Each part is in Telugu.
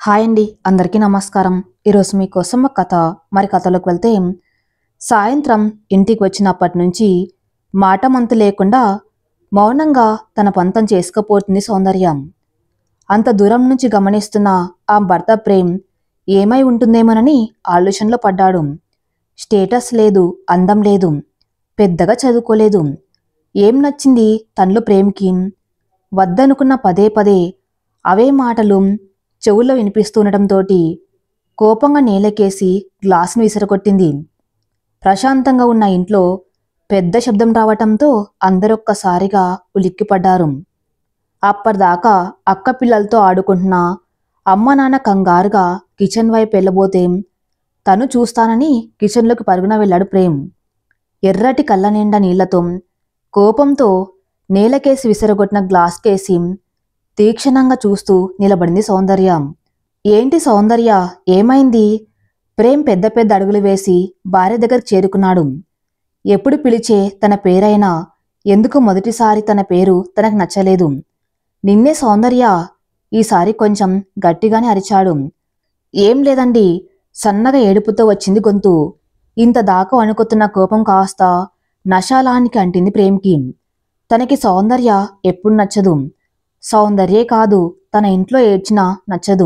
హాయ్ అండి, అందరికీ నమస్కారం. ఈరోజు మీకోసం ఒక కథ. మరి కథలోకి వెళ్తే, సాయంత్రం ఇంటికి వచ్చినప్పటి నుంచి మాటమంతు లేకుండా మౌనంగా తన పంతం చేసుకుపోతుంది సౌందర్యం. అంత దూరం నుంచి గమనిస్తున్న ఆ భర్త ప్రేమ్ ఏమై ఉంటుందేమోనని ఆలోచనలో పడ్డాడు. స్టేటస్ లేదు, అందం లేదు, పెద్దగా చదువుకోలేదు. ఏం నచ్చింది తనలో ప్రేమ్కి? వద్దనుకున్న పదే పదే అవే మాటలు చెవుల్లో వినిపిస్తుండటంతోటి కోపంగా నేలకేసి గ్లాసును విసిరగొట్టింది. ప్రశాంతంగా ఉన్న ఇంట్లో పెద్ద శబ్దం రావటంతో అందరొక్కసారిగా ఉలిక్కిపడ్డారు. అప్పటిదాకా అక్క పిల్లలతో ఆడుకుంటున్న అమ్మ నాన్న కంగారుగా కిచెన్ వైపు వెళ్ళబోతే తను చూస్తానని కిచెన్లోకి పరుగున వెళ్ళాడు ప్రేమ్. ఎర్రటి కళ్ళ నిండా నీళ్లతో కోపంతో నేలకేసి విసిరగొట్టిన గ్లాస్ కేసి తీక్షణంగా చూస్తూ నిలబడింది సౌందర్య. ఏంటి సౌందర్య, ఏమైంది? ప్రేమ్ పెద్ద పెద్ద అడుగులు వేసి భార్య దగ్గరకు చేరుకున్నాడు. ఎప్పుడు పిలిచే తన పేరైనా ఎందుకు మొదటిసారి తన పేరు తనకు నచ్చలేదు. నిన్నే సౌందర్య, ఈసారి కొంచెం గట్టిగానే అరిచాడు. ఏం లేదండి, సన్నగా ఏడుపుతో వచ్చింది గొంతు. ఇంత దాకా వణుకుతున్న కోపం కాస్త నశాలానికి అంటింది ప్రేమ్కి. తనకి సౌందర్య ఎప్పుడు నచ్చదు. సౌందర్యే కాదు, తన ఇంట్లో ఏడ్చినా నచ్చదు.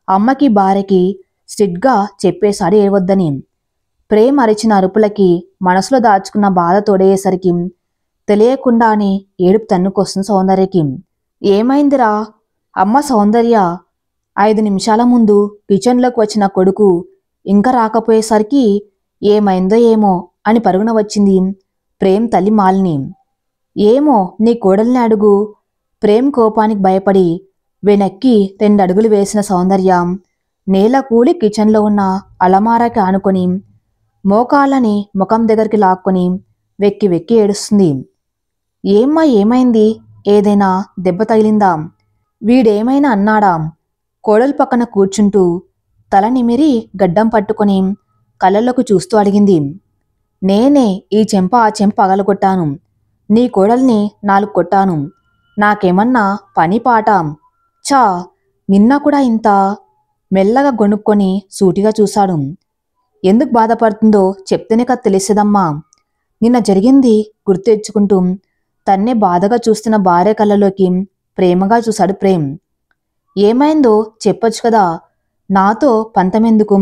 అమ్మకి భార్యకి స్ట్రిక్ట్గా చెప్పేశాడు ఏవద్దని. ప్రేమ్ అరిచిన అరుపులకి మనసులో దాచుకున్న బాధ తోడయ్యేసరికి తెలియకుండానే ఏడుపు తన్నుకొస్తుంది సౌందర్యకి. ఏమైందిరా అమ్మ? సౌందర్య 5 నిమిషాల ముందు కిచెన్లోకి వచ్చిన కొడుకు ఇంకా రాకపోయేసరికి ఏమైందో ఏమో అని పరుగున వచ్చింది ప్రేమ్ తల్లి మాలిని. ఏమో, నీ కోడల్ని అడుగు. ప్రేమ్ కోపానికి భయపడి వెనక్కి 2 అడుగులు వేసిన సౌందర్య నేల కూలి కిచెన్లో ఉన్న అలమారాకి ఆనుకొని మోకాళ్ళని ముఖం దగ్గరికి లాక్కొని వెక్కి వెక్కి ఏడుస్తుంది. ఏమ్మా, ఏమైంది? ఏదైనా దెబ్బ తగిలిందా? వీడేమైనా అన్నాడా? కోడలు పక్కన కూర్చుంటూ తల నిమిరి గడ్డం పట్టుకొని కళ్ళల్లోకి చూస్తూ అడిగింది. నేనే ఈ చెంప ఆ చెంప పగలగొట్టాను. నీ కోడల్ని 4 కొట్టాను. నాకేమన్నా పని పాట? చా, నిన్న కూడా ఇంత? మెల్లగా గొణుక్కొని సూటిగా చూశాడు. ఎందుకు బాధపడుతుందో చెప్తేనే కదా తెలిసేదమ్మా. నిన్న జరిగింది గుర్తు తెచ్చుకుంటూ తన్నే బాధగా చూస్తున్న భార్య కళ్ళలోకి ప్రేమగా చూశాడు ప్రేమ్. ఏమైందో చెప్పొచ్చు కదా, నాతో పంతమెందుకు?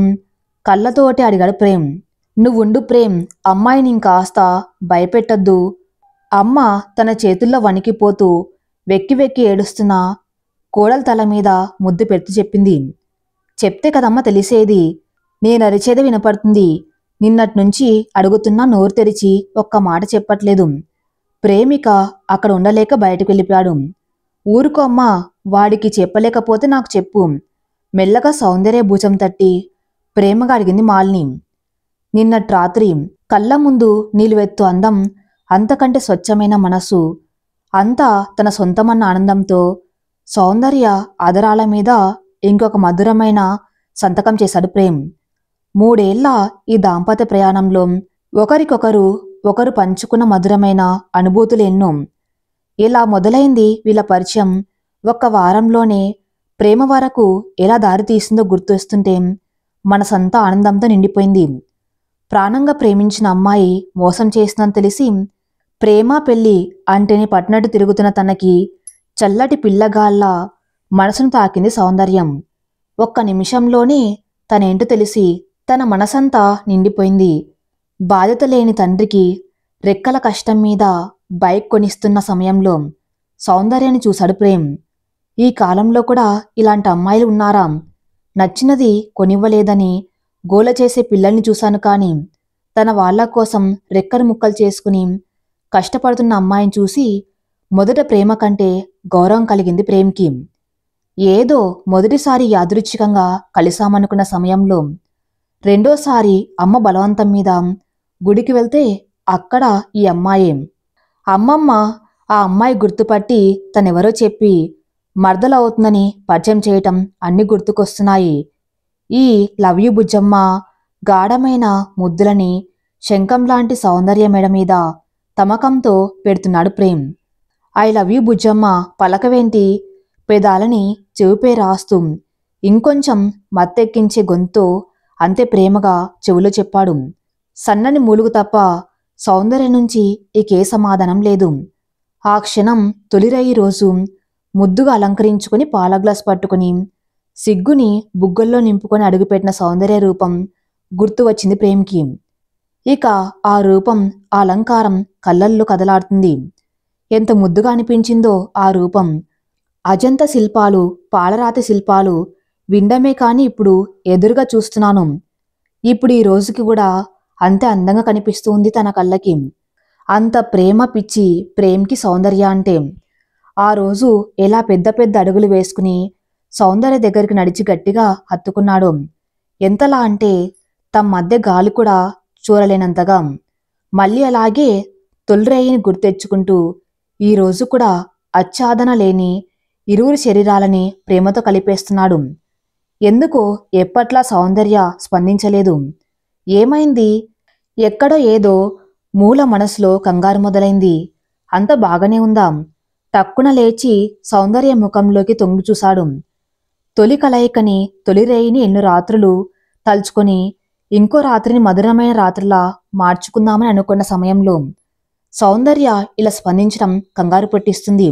కళ్ళతోటి అడిగాడు ప్రేమ్. నువ్వుండు ప్రేమ్, అమ్మాయిని ఇంకాస్త భయపెట్టద్దు. అమ్మ తన చేతుల్లో వణికిపోతూ వెక్కి వెక్కి ఏడుస్తున్నా కోడల తల మీద ముద్దు పెడుతూ చెప్పింది. చెప్తే కదమ్మ తెలిసేది. నేనరిచేదే వినపడుతుంది. నిన్నట్నుంచి అడుగుతున్నా నోరు తెరిచి ఒక్క మాట చెప్పట్లేదు. ప్రేమిక అక్కడ ఉండలేక బయటకు వెళ్ళిపోయాడు. ఊరుకో అమ్మా, వాడికి చెప్పలేకపోతే నాకు చెప్పు. మెల్లగా సౌందర్య భుజం తట్టి ప్రేమగా అడిగింది మాలిని. నిన్నటి రాత్రి కళ్ళ ముందు నిలువెత్తు అందం, అంతకంటే స్వచ్ఛమైన మనసు, అంతా తన సొంతమన్న ఆనందంతో సౌందర్య ఆదరాల మీద ఇంకొక మధురమైన సంతకం చేశాడు ప్రేమ్. 3 ఏళ్ల ఈ దాంపత్య ప్రయాణంలో ఒకరు పంచుకున్న మధురమైన అనుభూతులు ఎన్నో. ఇలా మొదలైంది వీళ్ళ పరిచయం. ఒక్క వారంలోనే ప్రేమ వరకు ఎలా దారి తీసిందో గుర్తొస్తుంటే మనసంతా ఆనందంతో నిండిపోయింది. ప్రాణంగా ప్రేమించిన అమ్మాయి మోసం చేసిందని తెలిసి ప్రేమ పెళ్లి అంటేనే పట్టినట్టు తిరుగుతున్న తనకి చల్లటి పిల్లగాళ్ళ మనసును తాకింది సౌందర్యం. ఒక్క నిమిషంలోనే తనేంటో తెలిసి తన మనసంతా నిండిపోయింది. బాధ్యత లేని తండ్రికి రెక్కల కష్టం మీద బైక్ కొనిస్తున్న సమయంలో సౌందర్యాన్ని చూశాడు ప్రేమ్. ఈ కాలంలో కూడా ఇలాంటి అమ్మాయిలు ఉన్నారా? నచ్చినది కొనివ్వలేదని గోల చేసే పిల్లల్ని చూశాను, కానీ తన వాళ్ల కోసం రెక్కలు ముక్కలు చేసుకుని కష్టపడుతున్న అమ్మాయిని చూసి మొదట ప్రేమ కంటే గౌరవం కలిగింది ప్రేమ్కి. ఏదో మొదటిసారి యాదృచ్ఛికంగా కలిసామనుకున్న సమయంలో రెండోసారి అమ్మ బలవంతం మీద గుడికి వెళ్తే అక్కడ ఈ అమ్మాయే. అమ్మమ్మ ఆ అమ్మాయి గుర్తుపట్టి తనెవరో చెప్పి మర్దలవుతుందని పరిచయం చేయటం అన్ని గుర్తుకొస్తున్నాయి. ఈ లవ్ యూ బుజ్జమ్మ గాఢమైన ముద్దులని శంఖంలాంటి సౌందర్య మెడ మీద తమకంతో పెడుతున్నాడు Prem. I love you Bujjamma పలకవేంటి? పెదాలని చెవుపై రాస్తూ ఇంకొంచెం మత్తెక్కించే గొంతు అంతే ప్రేమగా చెవులో చెప్పాడు. సన్నని మూలుగు తప్ప సౌందర్య నుంచి ఇకే సమాధానం లేదు. ఆ క్షణం తొలిరయి రోజు ముద్దుగా అలంకరించుకుని పాల గ్లాస్ పట్టుకుని సిగ్గుని బుగ్గల్లో నింపుకొని అడుగుపెట్టిన సౌందర్య రూపం గుర్తు వచ్చింది ప్రేమ్కి. ఇక ఆ రూపం, ఆ అలంకారం కళ్ళల్లో కదలాడుతుంది. ఎంత ముద్దుగా అనిపించిందో ఆ రూపం. అజంత శిల్పాలు, పాలరాతి శిల్పాలు వినడమే కాని ఇప్పుడు ఎదురుగా చూస్తున్నాను. ఇప్పుడు ఈ రోజుకి కూడా అంతే అందంగా కనిపిస్తూ ఉంది తన కళ్ళకి. అంత ప్రేమ పిచ్చి ప్రేమ్కి సౌందర్య అంటే. ఆ రోజు ఎలా పెద్ద పెద్ద అడుగులు వేసుకుని సౌందర్య దగ్గరికి నడిచి గట్టిగా హత్తుకున్నాడు. ఎంతలా అంటే తమ మధ్య గాలి కూడా చూరలేనంతగా. మళ్ళీ అలాగే తొలిరేయిని గుర్తెచ్చుకుంటూ ఈరోజు కూడా ఆచ్ఛాదన లేని ఇరువురి శరీరాలని ప్రేమతో కలిపేస్తున్నాడు. ఎందుకో ఎప్పట్లా సౌందర్య స్పందించలేదు. ఏమైంది? ఎక్కడో ఏదో మూల మనసులో కంగారు మొదలైంది. అంత బాగానే ఉందా? టక్కున లేచి సౌందర్య ముఖంలోకి తొంగి చూశాడు. తొలి కలయికని, తొలి రేయిని ఎన్నో రాత్రులు తలుచుకొని ఇంకో రాత్రిని మధురమైన రాత్రిలా మార్చుకుందామని అనుకున్న సమయంలో సౌందర్య ఇలా స్పందించడం కంగారు పెట్టిస్తుంది.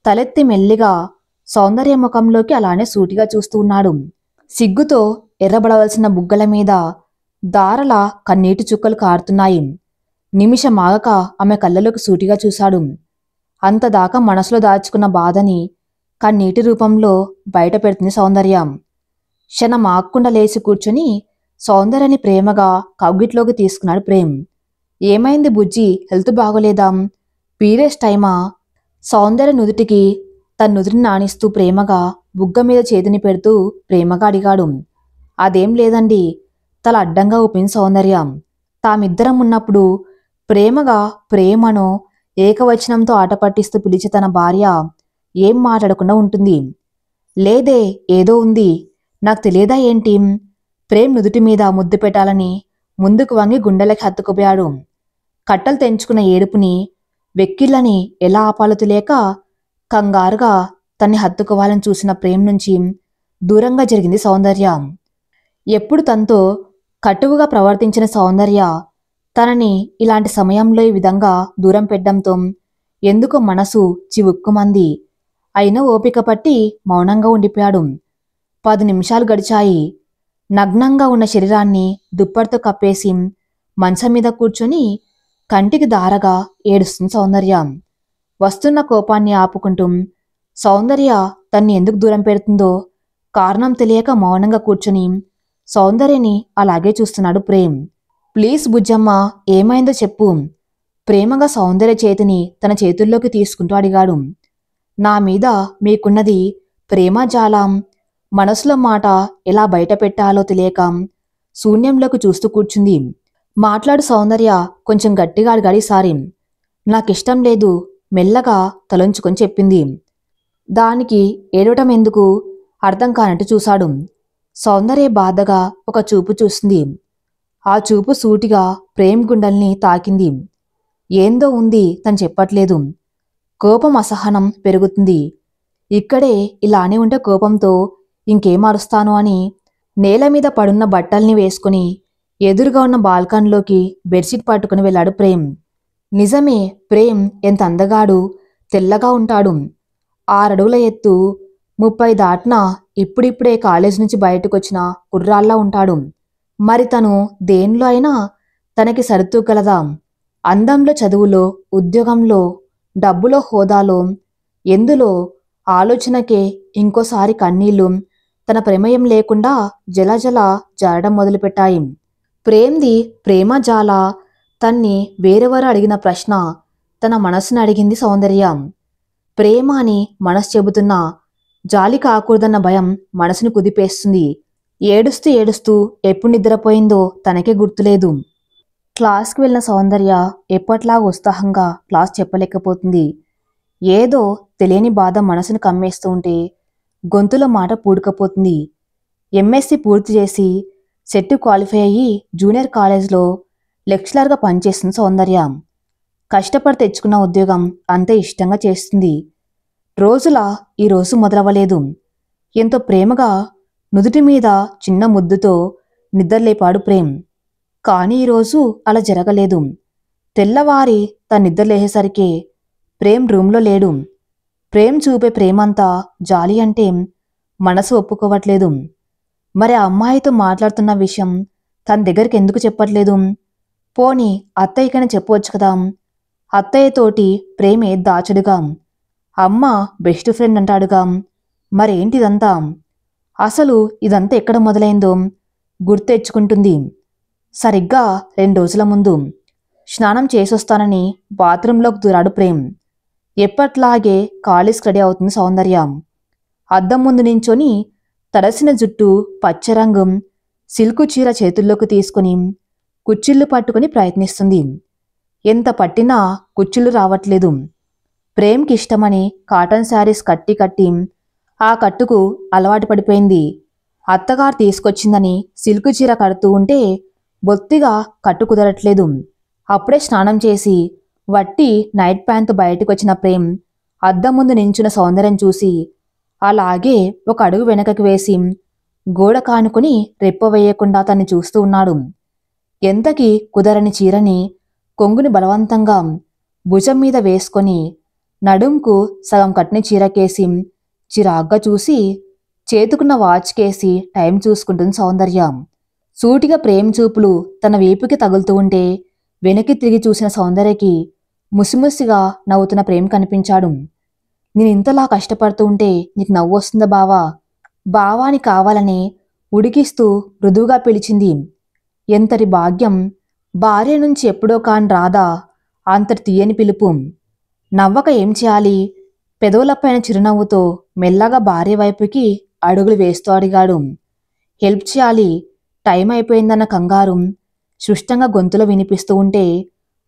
తలెత్తి మెల్లిగా సౌందర్య ముఖంలోకి అలానే సూటిగా చూస్తూ ఉన్నాడు. సిగ్గుతో ఎర్రబడవలసిన బుగ్గల మీద దారల కన్నీటి చుక్కలు కారుతున్నాయి. నిమిషమాగక ఆమె కళ్ళలోకి సూటిగా చూశాడు. అంతదాకా మనసులో దాచుకున్న బాధని కన్నీటి రూపంలో బయట పెడుతుంది సౌందర్య. క్షణం ఆక్కుండా లేచి కూర్చొని సౌందర్యని ప్రేమగా కౌగిట్లోకి తీసుకున్నాడు ప్రేమ్. ఏమైంది బుజ్జి? హెల్త్ బాగోలేదా? పీరియడ్స్ టైమా? సౌందర్య నుదుటికి తన నుదుటిని నానిస్తూ ప్రేమగా బుగ్గ మీద చేతిని పెడుతూ ప్రేమగా అడిగాడు. అదేం లేదండి, తల అడ్డంగా ఊపింది సౌందర్య. తామిద్దరం ఉన్నప్పుడు ప్రేమగా ప్రేమను ఏకవచనంతో ఆట పట్టిస్తూ పిలిచి తన భార్య ఏం మాట్లాడకుండా ఉంటుంది. లేదే, ఏదో ఉంది, నాకు తెలియదా ఏంటి? ప్రేమ్ నుదుటి మీద ముద్దు పెట్టాలని ముందుకు వంగి గుండెలకి హత్తుకుపోయాడు. కట్టలు తెంచుకున్న ఏడుపుని, వెక్కిళ్ళని ఎలా ఆపాలో తెలియక కంగారుగా తన్ని హత్తుకోవాలని చూసిన ప్రేమ్ నుంచి దూరంగా జరిగింది సౌందర్య. ఎప్పుడు తనతో కటువుగా ప్రవర్తించిన సౌందర్య తనని ఇలాంటి సమయంలో ఈ విధంగా దూరం పెట్టడంతో ఎందుకో మనసు చివుక్కుమంది. అయినా ఓపిక పట్టి మౌనంగా ఉండిపోయాడు. 10 నిమిషాలు గడిచాయి. నగ్నంగా ఉన్న శరీరాన్ని దుప్పటితో కప్పేసి మంచం మీద కూర్చొని కంటికి దారగా ఏడుస్తుంది సౌందర్య. వస్తున్న కోపాన్ని ఆపుకుంటూ సౌందర్య తన్ని ఎందుకు దూరం పెడుతుందో కారణం తెలియక మౌనంగా కూర్చొని సౌందర్యని అలాగే చూస్తున్నాడు ప్రేమ్. ప్లీజ్ బుజ్జమ్మ, ఏమైందో చెప్పు. ప్రేమగా సౌందర్య చేతిని తన చేతుల్లోకి తీసుకుంటూ అడిగాడు. నా మీద మీకున్నది ప్రేమజాలం. మనసులో మాట ఎలా బయట పెట్టాలో తెలియక శూన్యంలోకి చూస్తూ కూర్చుంది. మాట్లాడు సౌందర్య, కొంచెం గట్టిగా అడిగాడు ఈసారి. నాకిష్టం లేదు, మెల్లగా తలొంచుకొని చెప్పింది. దానికి ఏడవటం ఎందుకు అర్థం కానట్టు చూశాడు. సౌందర్య బాధగా ఒక చూపు చూసింది. ఆ చూపు సూటిగా ప్రేమ్ గుండెల్ని తాకింది. ఏందో ఉంది, తను చెప్పట్లేదు. కోపం, అసహనం పెరుగుతుంది. ఇక్కడే ఇలానే ఉంటే కోపంతో ఇంకేం అరుస్తాను అని నేల మీద పడున్న బట్టల్ని వేసుకుని ఎదురుగా ఉన్న బాల్కన్లోకి బెడ్షీట్ పట్టుకుని వెళ్ళాడు ప్రేమ్. నిజమే, ప్రేమ్ ఎంత అందగాడు, తెల్లగా ఉంటాడు. 6 అడుగుల ఎత్తు, 30 దాటినా ఇప్పుడిప్పుడే కాలేజ్ నుంచి బయటకొచ్చిన కుర్రాల్లా ఉంటాడు. మరి తను దేనిలో అయినా తనకి సరితూగలదా? అందంలో, చదువులో, ఉద్యోగంలో, డబ్బులో, హోదాలో, ఎందులో? ఆలోచనకే ఇంకోసారి కన్నీళ్లు తన ప్రమేయం లేకుండా జలజల జారడం మొదలుపెట్టాయి. ప్రేమ్ది ప్రేమ జాల. తన్ని వేరెవరు అడిగిన ప్రశ్న తన మనసుని అడిగింది సౌందర్య. ప్రేమ అని మనసు చెబుతున్నా జాలి కాకూడదన్న భయం మనసుని కుదిపేస్తుంది. ఏడుస్తూ ఏడుస్తూ ఎప్పుడు నిద్రపోయిందో తనకే గుర్తులేదు. క్లాస్కి వెళ్ళిన సౌందర్య ఎప్పట్లా ఉత్సాహంగా క్లాస్ చెప్పలేకపోతుంది. ఏదో తెలియని బాధ మనసును కమ్మేస్తూ ఉంటే గొంతులో మాట పూడుకపోతుంది. ఎంఎస్సి పూర్తి చేసి సెట్ క్వాలిఫై అయ్యి జూనియర్ కాలేజ్లో లెక్చరర్గా పనిచేస్తుంది సౌందర్య. కష్టపడి తెచ్చుకున్న ఉద్యోగం అంతే ఇష్టంగా చేస్తుంది. రోజులా ఈ రోజు మొదలవ్వలేదు. ఎంతో ప్రేమగా నుదుటి మీద చిన్న ముద్దుతో నిద్రలేపాడు ప్రేమ్. కాని ఈరోజు అలా జరగలేదు. తెల్లవారి తన నిద్రలేసేసరికి ప్రేమ్ రూంలో లేడు. ప్రేమ్ చూపే ప్రేమంతా జాలి అంటే మనసు ఒప్పుకోవట్లేదు. మరి ఆ అమ్మాయితో మాట్లాడుతున్న విషయం తన దగ్గరికి ఎందుకు చెప్పట్లేదు? పోనీ అత్తయ్యకైనా చెప్పవచ్చు కదా. అత్తయ్యతోటి ప్రేమే దాచుడుగా, అమ్మ బెస్ట్ ఫ్రెండ్ అంటాడుగా. మరేంటిదంతా? అసలు ఇదంతా ఎక్కడ మొదలైందో గుర్తెచ్చుకుంటుంది. సరిగ్గా 2 రోజుల ముందు స్నానం చేసొస్తానని బాత్రూంలోకి దూరాడు ప్రేమ్. ఎప్పట్లాగే కాలేజ్కి రెడీ అవుతుంది సౌందర్య. అద్దం ముందు నించొని తడసిన జుట్టు పచ్చరంగు సిల్కు చీర చేతుల్లోకి తీసుకుని కుచ్చిళ్ళు పట్టుకుని ప్రయత్నిస్తుంది. ఎంత పట్టినా కుచ్చిళ్ళు రావట్లేదు. ప్రేమ్కి ఇష్టమని కాటన్ శారీస్ కట్టి కట్టి ఆ కట్టుకు అలవాటు పడిపోయింది. అత్తగారు తీసుకొచ్చిందని సిల్కు చీర కడుతూ ఉంటే బొత్తిగా కట్టు కుదరట్లేదు. అప్పుడే స్నానం చేసి వట్టి నైట్ ప్యాంటు బయటకొచ్చిన ప్రేమ్ అద్దం ముందు నించున్న సౌందర్యం చూసి అలాగే ఒక అడుగు వెనకకి వేసి గోడ కానుకుని రెప్ప వేయకుండా తన్ని చూస్తూ ఉన్నాడు. ఎంతకి కుదరని చీరని కొంగుని బలవంతంగా భుజం మీద వేసుకొని నడుంకు సగం కట్టిన చీరకేసి చిరాగ్గా చూసి చేతుకున్న వాచ్ కేసి టైం చూసుకుంటుంది సౌందర్య. సూటిగా ప్రేమ్ చూపులు తన వీపుకి తగులుతూ ఉంటే వెనక్కి తిరిగి చూసిన సౌందర్యకి ముసిముసిగా నవ్వుతున్న ప్రేమ్ కనిపించాడు. నేనింతలా కష్టపడుతూ ఉంటే నీకు నవ్వు వస్తుందా బావా? బావాని కావాలని ఉడికిస్తూ మృదువుగా పిలిచింది. ఎంతటి భాగ్యం! భార్య నుంచి ఎప్పుడో కాని రాదా అంతటి తీయని పిలుపు. నవ్వక ఏం చేయాలి? పెదవులపైన చిరునవ్వుతో మెల్లగా భార్య వైపుకి అడుగులు వేస్తూ అడిగాడు. హెల్ప్ చేయాలి, టైం అయిపోయిందన్న కంగారు స్పష్టంగా గొంతులో వినిపిస్తూ ఉంటే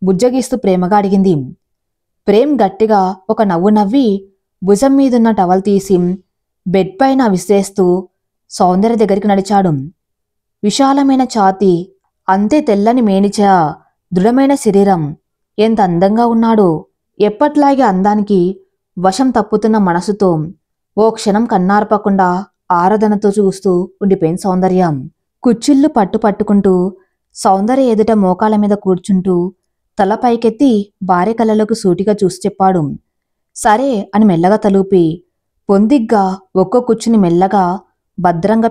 బుజ్జగిస్తూ ప్రేమగా అడిగింది. ప్రేమ్ గట్టిగా ఒక నవ్వు నవ్వి భుజం మీదున్న టవల్ తీసి బెడ్ పైన విసిరేస్తూ సౌందర్య దగ్గరికి నడిచాడు. విశాలమైన ఛాతీ, అంతే తెల్లని మేనిచ, దృఢమైన శరీరం. ఎంత అందంగా ఉన్నాడో! ఎప్పట్లాగే అందానికి వశం తప్పుతున్న మనసుతో ఓ క్షణం కన్నార్పకుండా ఆరాధనతో చూస్తూ ఉండిపోయింది సౌందర్య. కుచ్చిళ్ళు పట్టుకుంటూ సౌందర్య ఎదుట మోకాల మీద కూర్చుంటూ తల పైకెత్తి భార్య కళ్ళలోకి సూటిగా చూసి చెప్పాడు. సరే అని మెల్లగా తలూపి పొందిగ్గా ఒక్కో కుచ్చుని మెల్లగా భద్రంగా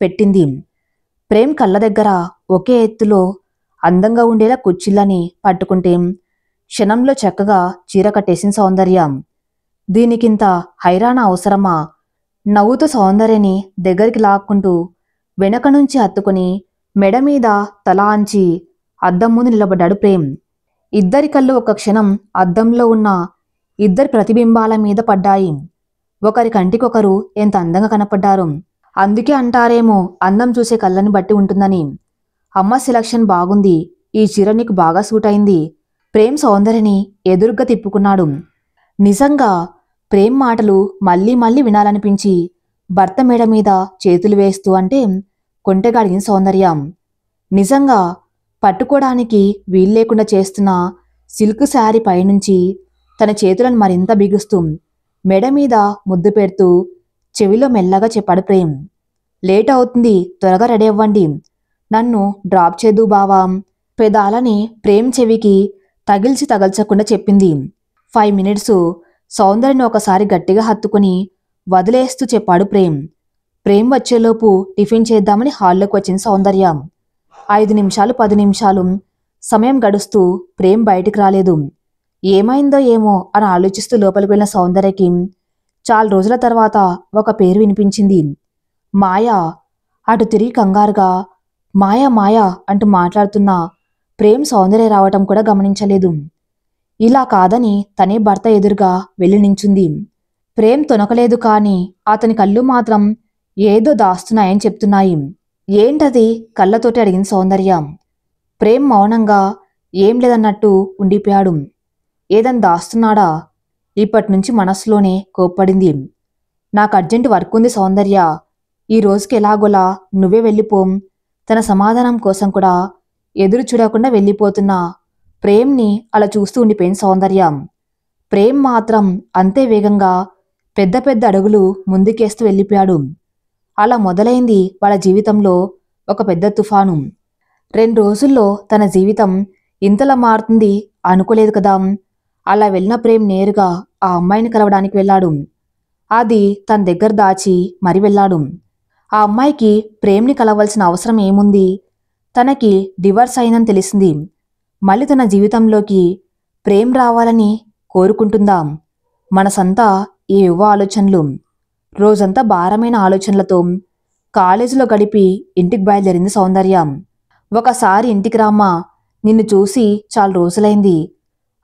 పెట్టింది. ప్రేమ్ కళ్ళ దగ్గర ఒకే ఎత్తులో అందంగా ఉండేలా కుచ్చిళ్ళని పట్టుకుంటే క్షణంలో చక్కగా చీర కట్టేసింది సౌందర్య. దీనికింత హైరాణ అవసరమా? నవ్వుతూ సౌందర్యని దగ్గరికి లాక్కుంటూ వెనక నుంచి హత్తుకుని మెడ మీద తల ఆంచి అద్దం ముందు నిలబడ్డాడు ప్రేమ్. ఇద్దరి కళ్ళు ఒక క్షణం అద్దంలో ఉన్న ఇద్దరి ప్రతిబింబాల మీద పడ్డాయి. ఒకరి కంటికొకరు ఎంత అందంగా కనపడ్డారు. అందుకే అంటారేమో అందం చూసే కళ్ళని బట్టి ఉంటుందని. అమ్మ సెలక్షన్ బాగుంది, ఈ చీర నీకు బాగా సూట్ అయింది. ప్రేమ్ సౌందర్యని ఎదురుగ్గా తిప్పుకున్నాడు. నిజంగా ప్రేమ్ మాటలు మళ్ళీ మళ్ళీ వినాలనిపించి భర్త మెడ మీద చేతులు వేస్తూ అంటే కొంటెగా అడిగింది సౌందర్య. నిజంగా పట్టుకోవడానికి వీల్లేకుండా చేస్తున్న సిల్క్ శారీ పైనుంచి తన చేతులను మరింత బిగుస్తూ మెడ మీద ముద్దు పెడుతూ చెవిలో మెల్లగా చెప్పాడు ప్రేమ్. లేట్ అవుతుంది, త్వరగా రెడీ అవ్వండి, నన్ను డ్రాప్ చేద్దు బావా. పెదాలని ప్రేమ్ చెవికి తగల్చకుండా చెప్పింది. 5 మినిట్స్ సౌందర్యని ఒకసారి గట్టిగా హత్తుకుని వదిలేస్తూ చెప్పాడు ప్రేమ్. ప్రేమ్ వచ్చేలోపు టిఫిన్ చేద్దామని హాల్లోకి వచ్చింది సౌందర్య. 5 నిమిషాలు 10 నిమిషాలు సమయం గడుస్తూ ప్రేమ్ బయటికి రాలేదు. ఏమైందో ఏమో అని ఆలోచిస్తూ లోపలికి వెళ్ళిన సౌందర్యకి చాలా రోజుల తర్వాత ఒక పేరు వినిపించింది. మాయా. అటు తిరిగి కంగారుగా మాయా మాయా అంటూ మాట్లాడుతున్న ప్రేమ్ సౌందర్య రావటం కూడా గమనించలేదు. ఇలా కాదని తనే భర్త ఎదురుగా వెళ్ళి నించుంది. ప్రేమ్ తొనకలేదు కాని అతని కళ్ళు మాత్రం ఏదో దాస్తున్నాయని చెప్తున్నాయి. ఏంటది? కళ్ళతోటి అడిగింది సౌందర్య. ప్రేమ్ మౌనంగా ఏం లేదన్నట్టు ఉండిపోయాడు. ఏదని దాస్తున్నాడా? ఇప్పటినుంచి మనస్సులోనే కోప్పడింది. నాకు అర్జెంటు వర్క్ ఉంది సౌందర్య, ఈ రోజుకి ఎలాగోలా నువ్వే వెళ్ళిపోం. తన సమాధానం కోసం కూడా ఎదురు చూడకుండా వెళ్ళిపోతున్న ప్రేమ్ని అలా చూస్తూ ఉండిపోయింది సౌందర్య. ప్రేమ్ మాత్రం అంతే వేగంగా పెద్ద పెద్ద అడుగులు ముందుకేస్తూ వెళ్ళిపోయాడు. అలా మొదలైంది వాళ్ళ జీవితంలో ఒక పెద్ద తుఫాను. 2 రోజుల్లో తన జీవితం ఇంతలా మారుతుంది అనుకోలేదు కదా. అలా వెళ్ళిన ప్రేమ్ నేరుగా ఆ అమ్మాయిని కలవడానికి వెళ్ళాడు. అది తన దగ్గర దాచి మరి వెళ్ళాడు. ఆ అమ్మాయికి ప్రేమ్ని కలవాల్సిన అవసరం ఏముంది? తనకి డివర్స్ అయిందని తెలిసింది. మళ్ళీ తన జీవితంలోకి ప్రేమ్ రావాలని కోరుకుంటుందా? మనసంతా ఏవో ఆలోచనలు. రోజంతా భారమైన ఆలోచనలతో కాలేజీలో గడిపి ఇంటికి బయలుదేరింది సౌందర్య. ఒకసారి ఇంటికి రామ్మా, నిన్ను చూసి చాలా రోజులైంది.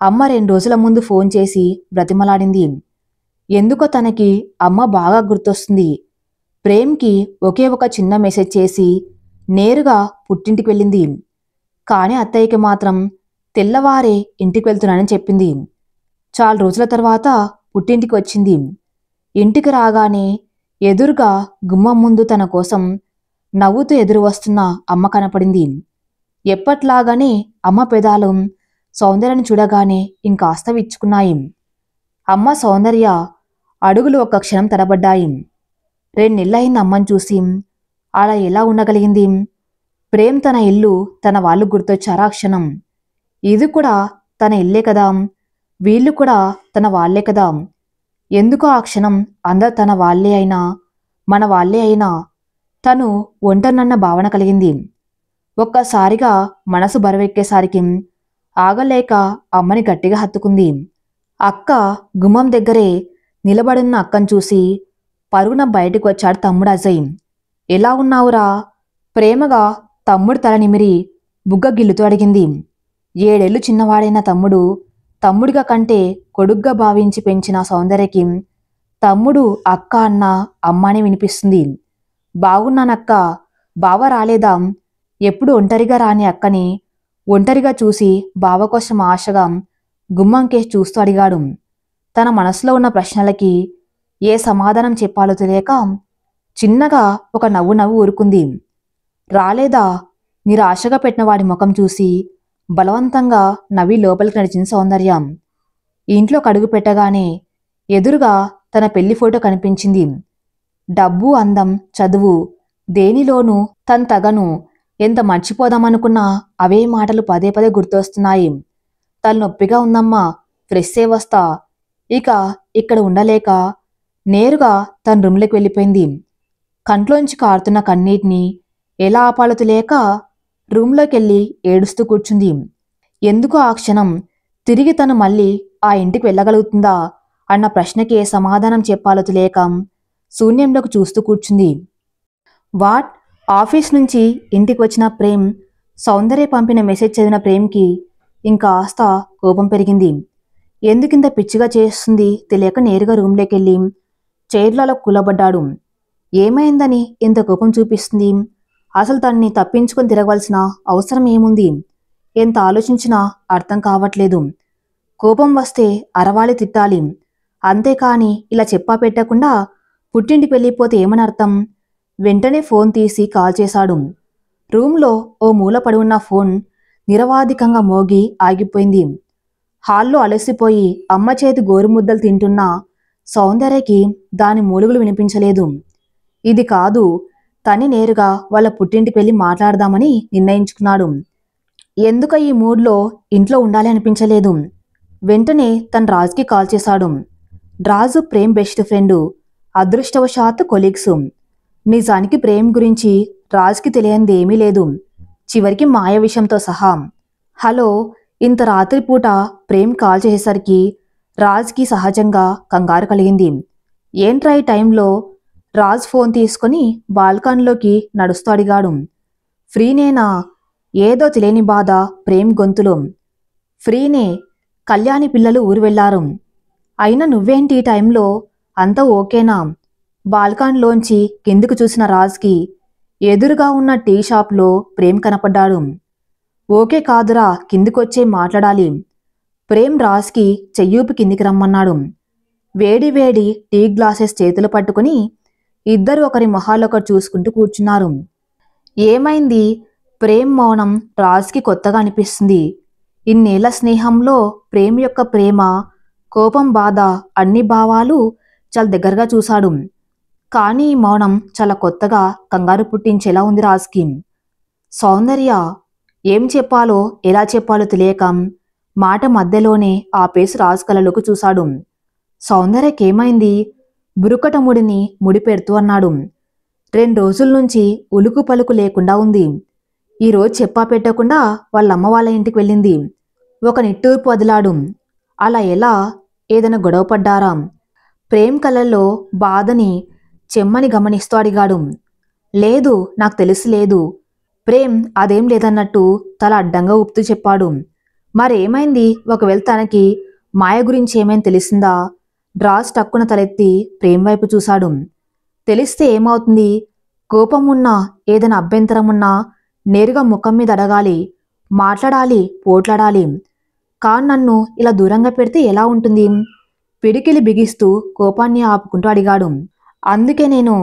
అమ్మ 2 రోజుల ముందు ఫోన్ చేసి బ్రతిమలాడింది. ఎందుకో తనకి అమ్మ బాగా గుర్తొస్తుంది. ప్రేమ్కి ఒకే ఒక చిన్న మెసేజ్ చేసి నేరుగా పుట్టింటికి వెళ్ళింది. కానీ అత్తయ్యకి మాత్రం తెల్లవారే ఇంటికి వెళ్తున్నానని చెప్పింది. చాలా రోజుల తర్వాత పుట్టింటికి వచ్చింది. ఇంటికి రాగానే ఎదురుగా గుమ్మం ముందు తన కోసం నవ్వుతూ ఎదురు వస్తున్న అమ్మ కనపడింది. ఎప్పట్లాగానే అమ్మ పెదాలు సౌందర్యని చూడగానే ఇంకాస్త విచ్చుకున్నాయి. అమ్మ సౌందర్య అడుగులు ఒక్క క్షణం తడబడ్డాయి. 2 నెలలైంది అమ్మని చూసి. అలా ఎలా ఉండగలిగింది? ప్రేమ్ తన ఇల్లు, తన వాళ్ళు గుర్తొచ్చారా ఆ క్షణం. ఇది కూడా తన ఇల్లే కదా, వీళ్ళు కూడా తన వాళ్లే కదా. ఎందుకో ఆ క్షణం అందరు తన వాళ్లే అయినా, మన వాళ్లే అయినా తను ఒంటరినన్న భావన కలిగింది. ఒక్కసారిగా మనసు బరువెక్కేసరికి ఆగలేక అమ్మని గట్టిగా హత్తుకుంది. అక్క గుమ్మం దగ్గరే నిలబడున్న అక్కను చూసి పరుగున బయటకు వచ్చాడు తమ్ముడు అజయ్. ఎలా ఉన్నావురా? ప్రేమగా తమ్ముడు తల నిమిరి బుగ్గ గిల్లుతూ అడిగింది. 7 ఏళ్లు చిన్నవాడైన తమ్ముడిగా కంటే కొడుగ్గా భావించి పెంచిన సౌందర్యకి తమ్ముడు అక్క అన్న అమ్మానే వినిపిస్తుంది. బాగున్నానక్క, బావ రాలేదా? ఎప్పుడు ఒంటరిగా రాని అక్కని ఒంటరిగా చూసి బావ కోసం ఆశగా గుమ్మంకేసి చూస్తూ అడిగాడు. తన మనసులో ఉన్న ప్రశ్నలకి ఏ సమాధానం చెప్పాలో తెలియక చిన్నగా ఒక నవ్వు ఊరుకుంది. రాలేదా? నిరాశగా పెట్టిన వాడి ముఖం చూసి బలవంతంగా నవ్వి లోపలికి నడిచింది సౌందర్య. ఇంట్లో కడుగు పెట్టగానే ఎదురుగా తన పెళ్లి ఫోటో కనిపించింది. డబ్బు, అందం, చదువు దేనిలోనూ తన తగను ఎంత మర్చిపోదామనుకున్నా అవే మాటలు పదే పదే గుర్తొస్తున్నాయి. తలనొప్పిగా ఉందమ్మా, ఫ్రెష్ అయి వస్తా. ఇక ఇక్కడ ఉండలేక నేరుగా తన రూమ్లోకి వెళ్ళిపోయింది. కంట్లోంచి కారుతున్న కన్నీటిని ఎలా ఆపాలో తెలియక రూమ్లోకెళ్ళి ఏడుస్తూ కూర్చుంది. ఎందుకో ఆ క్షణం తిరిగి తను మళ్ళీ ఆ ఇంటికి వెళ్ళగలుగుతుందా అన్న ప్రశ్నకి ఏ సమాధానం చెప్పాలో తెలియక శూన్యంలోకి చూస్తూ కూర్చుంది. వాట్? ఆఫీస్ నుంచి ఇంటికి వచ్చిన ప్రేమ్ సౌందర్య పంపిన మెసేజ్ చదివిన ప్రేమ్కి ఇంకాస్త కోపం పెరిగింది. ఎందుకింత పిచ్చిగా చేస్తుంది తెలియక నేరుగా రూమ్లోకి వెళ్ళి చైర్లలో కూలబడ్డాడు. ఏమైందని ఇంత కోపం చూపిస్తుంది? అసలు తనని తప్పించుకొని తిరగవలసిన అవసరం ఏముంది? ఎంత ఆలోచించినా అర్థం కావట్లేదు. కోపం వస్తే అరవాలి, తిట్టాలి. అంతేకాని ఇలా చెప్పా పెట్టకుండా పుట్టింటికి వెళ్ళిపోతే ఏమని అర్థం? వెంటనే ఫోన్ తీసి కాల్ చేశాడు. రూమ్లో ఓ మూల పడి ఉన్న ఫోన్ నిరవాధికంగా మోగి ఆగిపోయింది. హాల్లో అలసిపోయి అమ్మ చేతి గోరుముద్దలు తింటున్న సౌందర్యకి దాని మూలుగులు వినిపించలేదు. ఇది కాదు, తని నేరుగా వాళ్ళ పుట్టింటికి వెళ్ళి మాట్లాడదామని నిర్ణయించుకున్నాడు. ఎందుక ఈ మూడ్లో ఇంట్లో ఉండాలి అనిపించలేదు. వెంటనే తన రాజుకి కాల్ చేశాడు. రాజు ప్రేమ్ బెస్ట్ ఫ్రెండు, అదృష్టవశాత్తు కొలీగ్స్. నిజానికి ప్రేమ్ గురించి రాజుకి తెలియంది ఏమీ లేదు, చివరికి మాయ విషయంతో సహా. హలో, ఇంత రాత్రిపూట ప్రేమ్ కాల్ చేసేసరికి రాజ్కి సహజంగా కంగారు కలిగింది. ఏంట్రా ఈ టైంలో? రాజ్ ఫోన్ తీసుకుని బాల్కనీలోకి నడుస్తూ అడిగాడు. ఫ్రీనేనా? ఏదో తెలియని బాధ ప్రేమ్ గొంతులో. ఫ్రీనే, కళ్యాణి పిల్లలు ఊరు వెళ్లారు. అయినా నువ్వేంటి ఈ టైంలో? అంతా ఓకేనా? బాల్కనీలోంచి కిందికి చూసిన రాజ్కి ఎదురుగా ఉన్న టీ షాప్లో ప్రేమ్ కనపడ్డాడు. ఓకే కాదురా, కిందికొచ్చే మాట్లాడాలి. ప్రేమ్ రాజ్కి చెయ్యూపి కిందికి రమ్మన్నాడు. వేడి వేడి టీ గ్లాసెస్ చేతులు పట్టుకుని ఇద్దరు ఒకరి మొహాలొకరు చూసుకుంటూ కూర్చున్నారు. ఏమైంది? ప్రేమ్ మౌనం రాజ్కి కొత్తగా అనిపిస్తుంది. ఇన్నేళ్ల స్నేహంలో ప్రేమ్ యొక్క ప్రేమ, కోపం, బాధ అన్ని భావాలు చాలా దగ్గరగా చూశాడు. కానీ ఈ మౌనం చాలా కొత్తగా కంగారు పుట్టించేలా ఉంది రాజ్కి. సౌందర్య ఏం చెప్పాలో ఎలా చెప్పాలో తెలియక మాట మధ్యలోనే ఆపేసి రాజు కళ్ళలోకి చూశాడు. సౌందర్యకేమైంది? బురుకట ముడిని ముడిపెడుతూ అన్నాడు. 2 రోజుల నుంచి ఉలుకు పలుకు లేకుండా ఉంది. ఈరోజు చెప్పా పెట్టకుండా వాళ్ళమ్మ వాళ్ళ ఇంటికి వెళ్ళింది. ఒక నిట్టూర్పు వదిలాడు. అలా ఎలా? ఏదైనా గొడవ పడ్డారా? ప్రేమ్ కళ్ళల్లో బాధని చెమ్మని గమనిస్తూ అడిగాడు. లేదు, నాకు తెలిసి లేదు. ప్రేమ్ అదేం లేదన్నట్టు తల అడ్డంగా ఊపుతూ చెప్పాడు. మరేమైంది? ఒకవేళ తనకి మాయ గురించి ఏమైనా తెలిసిందా? రాజ్ టక్కున తలెత్తి ప్రేమ్ వైపు చూశాడు. తెలిస్తే ఏమవుతుంది? కోపం ఉన్నా ఏదైనా అభ్యంతరం ఉన్నా నేరుగా ముఖం మీద అడగాలి, మాట్లాడాలి, పోట్లాడాలి. కాన్ నన్ను ఇలా దూరంగా పెడితే ఎలా ఉంటుంది? పిడికిలి బిగిస్తూ కోపాన్ని ఆపుకుంటూ అడిగాడు. అందుకే నేను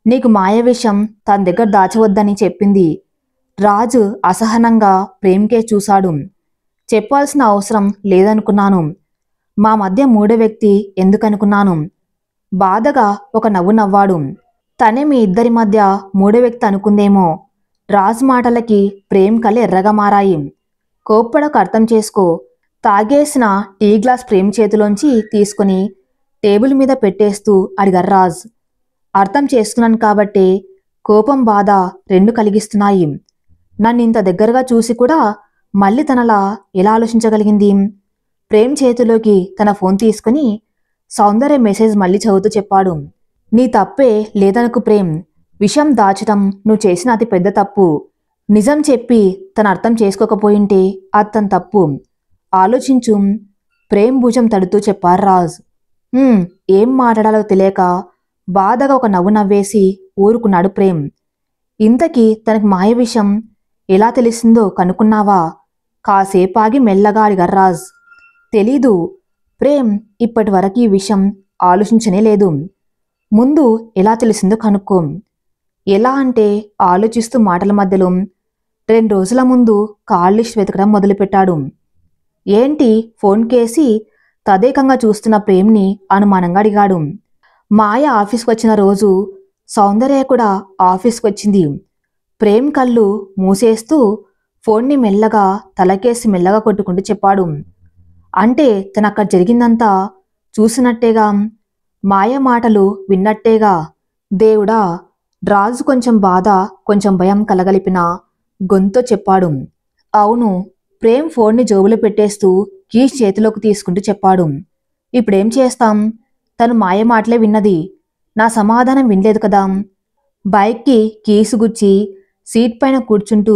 నీకు మాయ విషయం తన దగ్గర దాచవద్దని చెప్పింది. రాజు అసహనంగా ప్రేమ్కే చూశాడు. చెప్పాల్సిన అవసరం లేదనుకున్నాను. మా మధ్య మూడో వ్యక్తి ఎందుకనుకున్నాను. బాధగా ఒక నవ్వు నవ్వాడు. తనే మీ ఇద్దరి మధ్య మూడో వ్యక్తి అనుకుందేమో. రాజు మాటలకి ప్రేమ్ కళ్ళు ఎర్రగా మారాయి. కోప్పడకు, అర్థం చేసుకో. తాగేసిన టీ గ్లాస్ ప్రేమ్ చేతిలోంచి తీసుకుని టేబుల్ మీద పెట్టేస్తూ అడిగారు రాజ్. అర్థం చేసుకున్నాను కాబట్టే కోపం, బాధ రెండు కలిగిస్తున్నాయి. నన్ను ఇంత దగ్గరగా చూసి కూడా మళ్ళీ తనలా ఎలా ఆలోచించగలిగింది? ప్రేమ్ చేతిలోకి తన ఫోన్ తీసుకుని సౌందర్య మెసేజ్ మళ్ళీ చదువుతూ చెప్పాడు. నీ తప్పే లేదనుకు ప్రేమ్. విషయం దాచటం నువ్వు చేసిన అతి పెద్ద తప్పు. నిజం చెప్పి తన అర్థం చేసుకోకపోయింటే అది తన తప్పు. ఆలోచించు. ప్రేమ్ భుజం తడుతూ చెప్పారు రాజ్. ఏం మాట్లాడాలో తెలియక బాధగా ఒక నవ్వు నవ్వేసి ఊరుకున్నాడు ప్రేమ్. ఇంతకీ తనకు మాయ విషయం ఎలా తెలిసిందో కనుక్కున్నావా? కాసేపాగి మెల్లగా అడిగారు రాజ్. తెలీదు ప్రేమ్. ఇప్పటి వరకు ఈ విషయం ఆలోచించనే లేదు. ముందు ఎలా తెలిసిందో కనుక్కో. ఎలా అంటే ఆలోచిస్తూ మాటల మధ్యలో 2 రోజుల ముందు కాల్ లిస్ట్ వెతకడం మొదలుపెట్టాడు. ఏంటి? ఫోన్ కేసి తదేకంగా చూస్తున్న ప్రేమ్ని అనుమానంగా అడిగాడు. మాయ ఆఫీస్కి వచ్చిన రోజు సౌందర్య కూడా ఆఫీస్కి వచ్చింది. ప్రేమ్ కళ్ళు మూసేస్తూ ఫోన్ని మెల్లగా తలకేసి మెల్లగా కొట్టుకుంటూ చెప్పాడు. అంటే తనక్కడ జరిగిందంతా చూసినట్టేగా, మాయ మాటలు విన్నట్టేగా. దేవుడా! రాజు కొంచెం బాధ, కొంచెం భయం కలగలిపిన గొంతుతో చెప్పాడు. అవును. ప్రేమ్ ఫోన్ని జోబులో పెట్టేస్తూ కీస్ చేతిలోకి తీసుకుంటూ చెప్పాడు. ఇప్పుడేం చేస్తాం? తను మాయ మాటలే విన్నది. నా సమాధానం వినలేదు కదా. బైక్కి కీసు గుచ్చి సీట్ పైన కూర్చుంటూ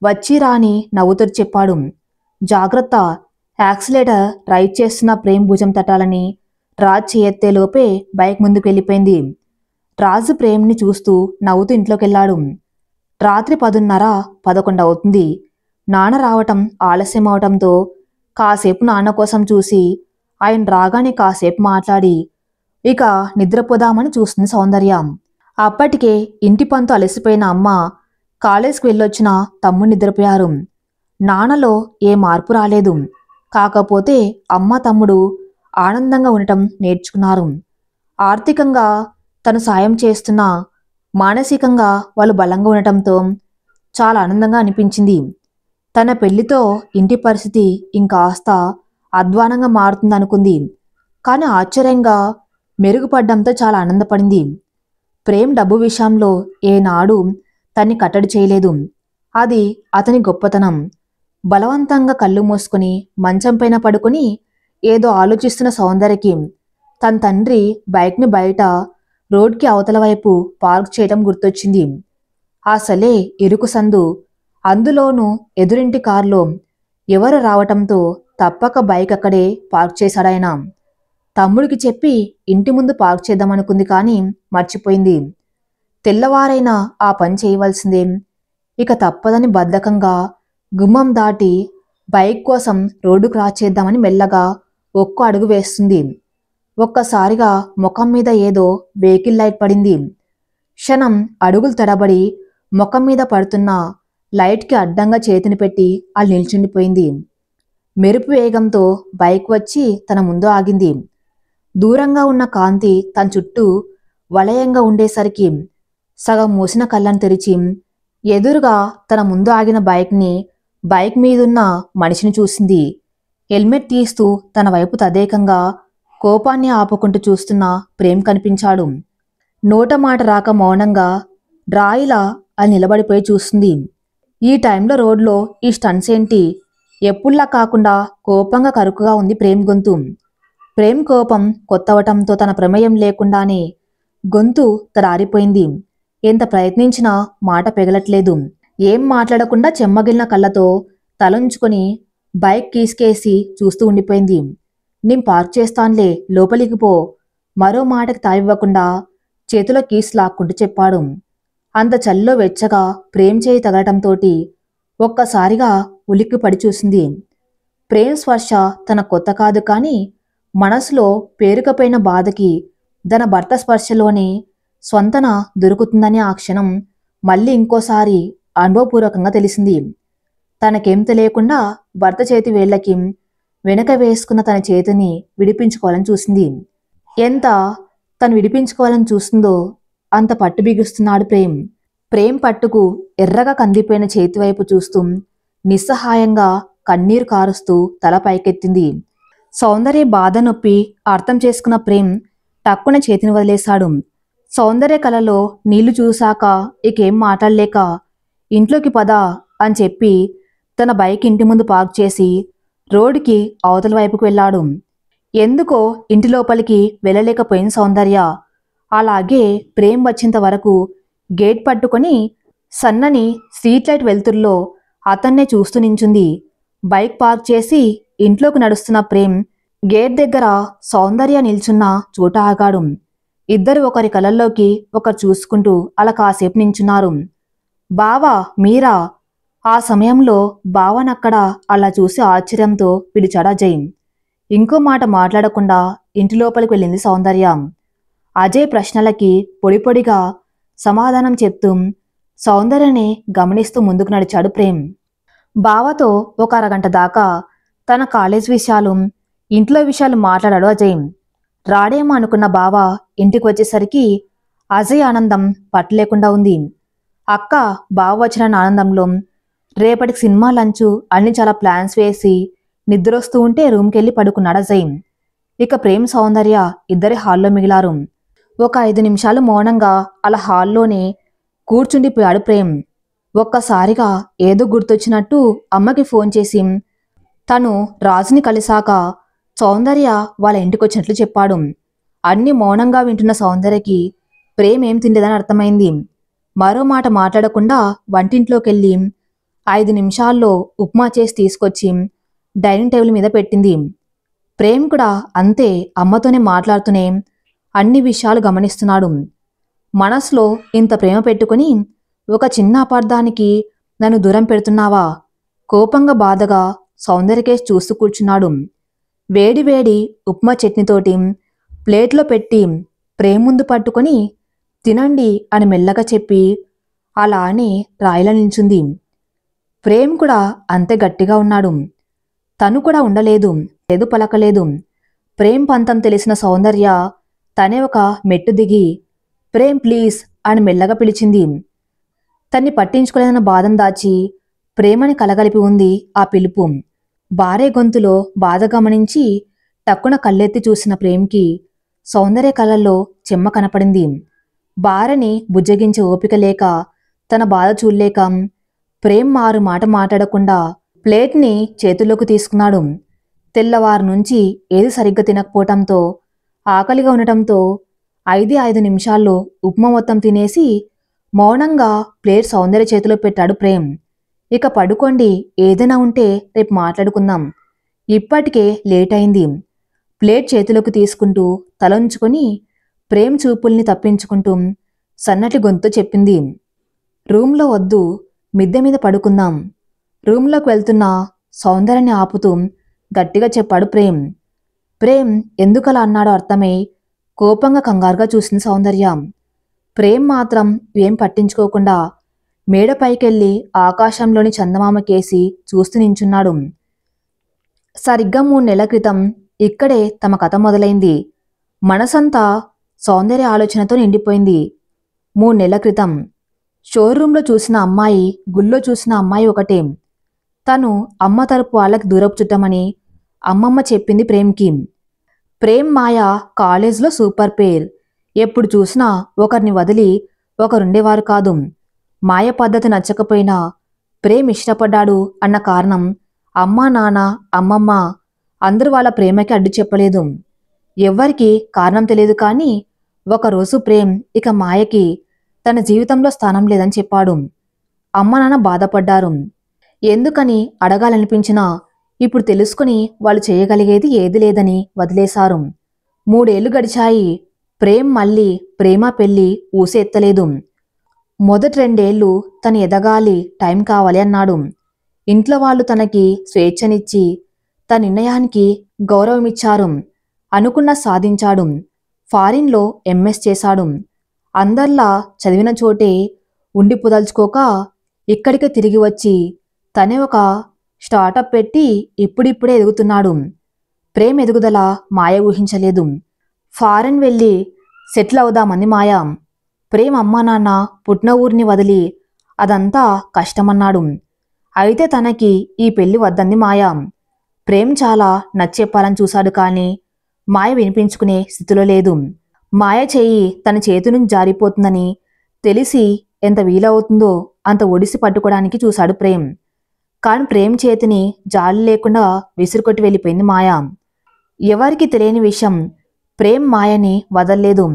వచ్చి రాని నవ్వుతూ చెప్పాడు. జాగ్రత్త. యాక్సిలేటర్ రైడ్ చేస్తున్న ప్రేమ్ భుజం తట్టాలని రాజ్ చేయెత్తే లోపే బైక్ ముందుకు వెళ్ళిపోయింది. రాజు ప్రేమ్ని చూస్తూ నవ్వుతూ ఇంట్లోకెళ్ళాడు. రాత్రి 10:30, 11 అవుతుంది. నాన్న రావటం ఆలస్యం అవటంతో కాసేపు నాన్న కోసం చూసి ఆయన రాగానే కాసేపు మాట్లాడి ఇక నిద్రపోదామని చూస్తుంది సౌందర్య. అప్పటికే ఇంటి పనితో అలసిపోయిన అమ్మ, కాలేజ్కి వెళ్ళొచ్చిన తమ్ముడు నిద్రపోయారు. నాన్నలో ఏ మార్పు రాలేదు. కాకపోతే అమ్మ, తమ్ముడు ఆనందంగా ఉండటం నేర్చుకున్నారు. ఆర్థికంగా తను సాయం చేస్తున్నా మానసికంగా వాళ్ళు బలంగా ఉండటంతో చాలా ఆనందంగా అనిపించింది. తన పెళ్లితో ఇంటి పరిస్థితి ఇంకాస్త అధ్వానంగా మారుతుందనుకుంది. కానీ ఆశ్చర్యంగా మెరుగుపడ్డంతో చాలా ఆనందపడింది. ప్రేమ్ డబ్బు విషయంలో ఏనాడు తన్ని కట్టడి చేయలేదు. అది అతని గొప్పతనం. బలవంతంగా కళ్ళు మూసుకుని మంచం పైన పడుకుని ఏదో ఆలోచిస్తున్న సౌందర్యకి తన తండ్రి బైక్ని బయట రోడ్కి అవతల వైపు పార్క్ చేయటం గుర్తొచ్చింది. అసలే ఇరుకు సందు. అందులోనూ ఎదురింటి కారులో ఎవరు రావటంతో తప్పక బైక్ అక్కడే పార్క్ చేశాడాయన. తమ్ముడికి చెప్పి ఇంటి ముందు పార్క్ చేద్దామనుకుంది కానీ మర్చిపోయింది. తెల్లవారైనా ఆ పని చేయవలసిందే. ఇక తప్పదని బద్ధకంగా గుమ్మం దాటి బైక్ కోసం రోడ్డు క్రాస్ చేద్దామని మెల్లగా ఒక్క అడుగు వేస్తుంది. ఒక్కసారిగా ముఖం మీద ఏదో వెహికల్ లైట్ పడింది. క్షణం అడుగులు తడబడి ముఖం మీద పడుతున్న లైట్కి అడ్డంగా చేతిని పెట్టి అది నిల్చుండిపోయింది. మెరుపు వేగంతో బైక్ వచ్చి తన ముందు ఆగింది. దూరంగా ఉన్న కాంతి తన చుట్టూ వలయంగా ఉండేసరికి సగం మూసిన కళ్ళను తెరిచి ఎదురుగా తన ముందు ఆగిన బైక్ మీదున్న మనిషిని చూసింది. హెల్మెట్ తీస్తూ తన వైపు తదేకంగా కోపాన్ని ఆపుకుంటూ చూస్తున్న ప్రేమ్ కనిపించాడు. నోట మాట రాక మౌనంగా డ్రాయిలా అని నిలబడిపోయి చూస్తుంది. ఈ టైంలో రోడ్లో ఈ స్టంట్స్ ఏంటి? ఎప్పుల్లా కాకుండా కోపంగా కరుకుగా ఉంది ప్రేమ్ గొంతు. ప్రేమ్ కోపం కొత్తవటంతో తన ప్రమేయం లేకుండానే గొంతు తడారిపోయింది. ఎంత ప్రయత్నించినా మాట పెగలట్లేదు. ఏం మాట్లాడకుండా చెమ్మగిలిన కళ్ళతో తలంచుకొని బైక్ కీస్కేసి చూస్తూ ఉండిపోయింది. నేను పార్క్ చేస్తాన్లే, లోపలికి పో, మరో మాటకి తావివ్వకుండా చేతిలో కీస్ లాక్కుంటూ చెప్పాడు. అంత చలిలో వెచ్చగా ప్రేమ్ చేయి తగలటంతోటి ఒక్కసారిగా ఉలిక్కిపడి చూసింది. ప్రేమ్ స్పర్శ తన కొత్త కాదు కాని మనసులో పేరుకపోయిన బాధకి తన భర్త స్పర్శలోనే స్వంతన దొరుకుతుందని ఆ క్షణం మళ్ళీ ఇంకోసారి అనుభవపూర్వకంగా తెలిసింది. తనకేం తెలియకుండా భర్త చేతి వేళ్లకి వెనక వేసుకున్న తన చేతిని విడిపించుకోవాలని చూసింది. ఎంత తను విడిపించుకోవాలని చూస్తుందో అంత పట్టు బిగుస్తున్నాడు ప్రేమ్. ప్రేమ్ పట్టుకు ఎర్రగా కందిపోయిన చేతివైపు చూస్తూ నిస్సహాయంగా కన్నీరు కారుస్తూ తల పైకెత్తింది. సౌందర్య బాధ నొప్పి అర్థం చేసుకున్న ప్రేమ్ టక్కున చేతిని వదిలేశాడు. సౌందర్య కలలో నీళ్లు చూశాక ఇకేం మాట్లాడలేక ఇంట్లోకి పద అని చెప్పి తన బైక్ ఇంటి ముందు పార్క్ చేసి రోడ్డుకి అవతల వైపుకు వెళ్ళాడు. ఎందుకో ఇంటి లోపలికి వెళ్ళలేకపోయిన సౌందర్య అలాగే ప్రేమ్ వచ్చేంత వరకు గేట్ పట్టుకొని సన్నని స్ట్రీట్ లైట్ వెలుతురులో అతన్నే చూస్తూ నించుంది. బైక్ పార్క్ చేసి ఇంట్లోకి నడుస్తున్న ప్రేమ్ గేట్ దగ్గర సౌందర్య నిల్చున్న చోట ఆగాడు. ఇద్దరు ఒకరి కళ్ళల్లోకి ఒకరు చూసుకుంటూ అలా కాసేపు నించున్నారు. బావా, మీరా? ఆ సమయంలో బావనక్కడ అలా చూసి ఆశ్చర్యంతో పిలిచాడు అజయ్. ఇంకో మాట మాట్లాడకుండా ఇంటి లోపలికి వెళ్ళింది సౌందర్య. అజయ్ ప్రశ్నలకి పొడిపొడిగా సమాధానం చెప్తూ సౌందర్యని గమనిస్తూ ముందుకు నడిచాడు ప్రేమ్. బావతో ఒక అరగంట దాకా తన కాలేజ్ విషయాలు, ఇంట్లో విషయాలు మాట్లాడాడు అజయ్. రాడేమో అనుకున్న బావ ఇంటికి వచ్చేసరికి అజయ్ ఆనందం పట్టలేకుండా ఉంది. అక్క బావ వచ్చిన ఆనందంలో రేపటికి సినిమా లంచు అన్ని చాలా ప్లాన్స్ వేసి నిద్రొస్తూ ఉంటే రూమ్కి వెళ్ళి పడుకున్నాడు అజయ్. ఇక ప్రేమ్ సౌందర్య ఇద్దరి హాల్లో మిగిలారు. ఒక 5 నిమిషాలు మౌనంగా అలా హాల్లోనే కూర్చుండిపోయాడు ప్రేమ్. ఒక్కసారిగా ఏదో గుర్తొచ్చినట్టు అమ్మకి ఫోన్ చేసి తను రాజుని కలిశాక సౌందర్య వాళ్ళ ఇంటికొచ్చినట్లు చెప్పాడు. అన్ని మౌనంగా వింటున్న సౌందర్యకి ప్రేమ్ ఏం తిండేదని అర్థమైంది. మరో మాట మాట్లాడకుండా వంటింట్లోకెళ్ళి 5 నిమిషాల్లో ఉప్మా చేసి తీసుకొచ్చి డైనింగ్ టేబుల్ మీద పెట్టింది. ప్రేమ్ కూడా అంతే అమ్మతోనే మాట్లాడుతూనే అన్ని విషయాలు గమనిస్తున్నాడు. మనసులో ఇంత ప్రేమ పెట్టుకుని ఒక చిన్న అపార్థానికి నన్ను దూరం పెడుతున్నావా? కోపంగా బాధగా సౌందర్యకేసి చూస్తూ కూర్చున్నాడు. వేడి వేడి ఉప్మా చట్నీతోటి ప్లేట్లో పెట్టి ప్రేమ్ ముందు పట్టుకొని తినండి అని మెల్లగా చెప్పి అలా అని రాయిలా నిల్చుంది. ప్రేమ్ కూడా అంతే గట్టిగా ఉన్నాడు. తను కూడా ఉండలేదు, లేదు పలకలేదు. ప్రేమ్ పంతం తెలిసిన సౌందర్య తనే ఒక మెట్టు దిగి ప్రేమ్ ప్లీజ్ అని మెల్లగా పిలిచింది. తన్ని పట్టించుకోలేదన్న బాధను దాచి ప్రేమని కలగలిపి ఉంది ఆ పిలుపు. భార్య గొంతులో బాధ గమనించి టక్కున కళ్ళెత్తి చూసిన ప్రేమ్కి సౌందర్య కళ్ళల్లో చెమ్మ కనపడింది. భార్యని బుజ్జగించే ఓపిక లేక తన బాధ చూడలేక ప్రేమ్ మారు మాట మాట్లాడకుండా ప్లేట్ని చేతుల్లోకి తీసుకున్నాడు. తెల్లవారు నుంచి ఏది సరిగ్గా తినకపోవటంతో ఆకలిగా ఉండటంతో 5 నిమిషాల్లో ఉప్మా మొత్తం తినేసి మౌనంగా ప్లేట్ సౌందర్య చేతిలో పెట్టాడు ప్రేమ్. ఇక పడుకోండి, ఏదైనా ఉంటే రేపు మాట్లాడుకుందాం, ఇప్పటికే లేట్ అయింది. ప్లేట్ చేతిలోకి తీసుకుంటూ తలంచుకొని ప్రేమ్ చూపుల్ని తప్పించుకుంటూ సన్నటి గొంతు చెప్పింది. రూమ్లో వద్దు, మిద్దె మీద పడుకుందాం. రూమ్లోకి వెళ్తున్న సౌందర్యని ఆపుతూ గట్టిగా చెప్పాడు ప్రేమ్. ప్రేమ్ ఎందుకలా అన్నాడో అర్థమై కోపంగా కంగారుగా చూసింది సౌందర్య. ప్రేమ్ మాత్రం ఏం పట్టించుకోకుండా మేడపైకెళ్ళి ఆకాశంలోని చందమామకేసి చూస్తూ నించున్నాడు. సరిగ్గా 3 నెలల క్రితం ఇక్కడే తమ కథ మొదలైంది. మనసంతా సౌందర్య ఆలోచనతో నిండిపోయింది. 3 నెలల క్రితం షోరూంలో చూసిన అమ్మాయి, గుళ్ళో చూసిన అమ్మాయి ఒకటే. తను అమ్మ తరపు వాళ్ళకి దూరపు చుట్టమని అమ్మమ్మ చెప్పింది ప్రేమ్కి. ప్రేమ్ మాయ కాలేజ్లో సూపర్ పేర్. ఎప్పుడు చూసినా ఒకరిని వదిలి ఒకరుండేవారు కాదు. మాయ పద్ధతి నచ్చకపోయినా ప్రేమ్ ఇష్టపడ్డాడు అన్న కారణం అమ్మా నాన్న, అమ్మమ్మ అందరూ వాళ్ళ ప్రేమకి అడ్డు చెప్పలేదు. ఎవ్వరికీ కారణం తెలియదు, కానీ ఒకరోజు ప్రేమ్ ఇక మాయకి తన జీవితంలో స్థానం లేదని చెప్పాడు. అమ్మ నాన్న బాధపడ్డారు. ఎందుకని అడగాలనిపించినా ఇప్పుడు తెలుసుకుని వాళ్ళు చేయగలిగేది ఏది లేదని వదిలేశారు. 3 ఏళ్లు గడిచాయి. ప్రేమ్ మళ్ళీ ప్రేమ పెళ్లి ఊసే ఎత్తలేదు. మొదటి 2 ఏళ్లు తను ఎదగాలి, టైం కావాలి అన్నాడు. ఇంట్లో వాళ్ళు తనకి స్వేచ్ఛనిచ్చి తన నిర్ణయానికి గౌరవమిచ్చారు. అనుకున్న సాధించాడు. ఫారిన్లో ఎంఎస్ చేశాడు. అందర్లా చదివిన చోటే ఉండిపోదలుచుకోక ఇక్కడికే తిరిగి వచ్చి తనే ఒక స్టార్టప్ పెట్టి ఇప్పుడిప్పుడే ఎదుగుతున్నాడు. ప్రేమ్ ఎదుగుదల మాయ ఊహించలేదు. ఫారెన్ వెళ్ళి సెటిల్ అవుదామంది మాయ. ప్రేమ్ అమ్మా నాన్న పుట్టిన ఊరిని వదిలి అదంతా కష్టమన్నాడు. అయితే తనకి ఈ పెళ్లి వద్దంది మాయ. ప్రేమ్ చాలా నచ్చెప్పాలని చూశాడు, కానీ మాయ వినిపించుకునే స్థితిలో లేదు. మాయ చెయ్యి తన చేతి నుంచి జారిపోతుందని తెలిసి ఎంత వీలవుతుందో అంత ఒడిసి పట్టుకోవడానికి చూశాడు ప్రేమ్. కాని ప్రేమ్ చేతిని జాలి లేకుండా విసురుకొట్టి వెళ్ళిపోయింది మాయ. ఎవరికి తెలియని విషయం, ప్రేమ్ మాయని వదల్లేదు.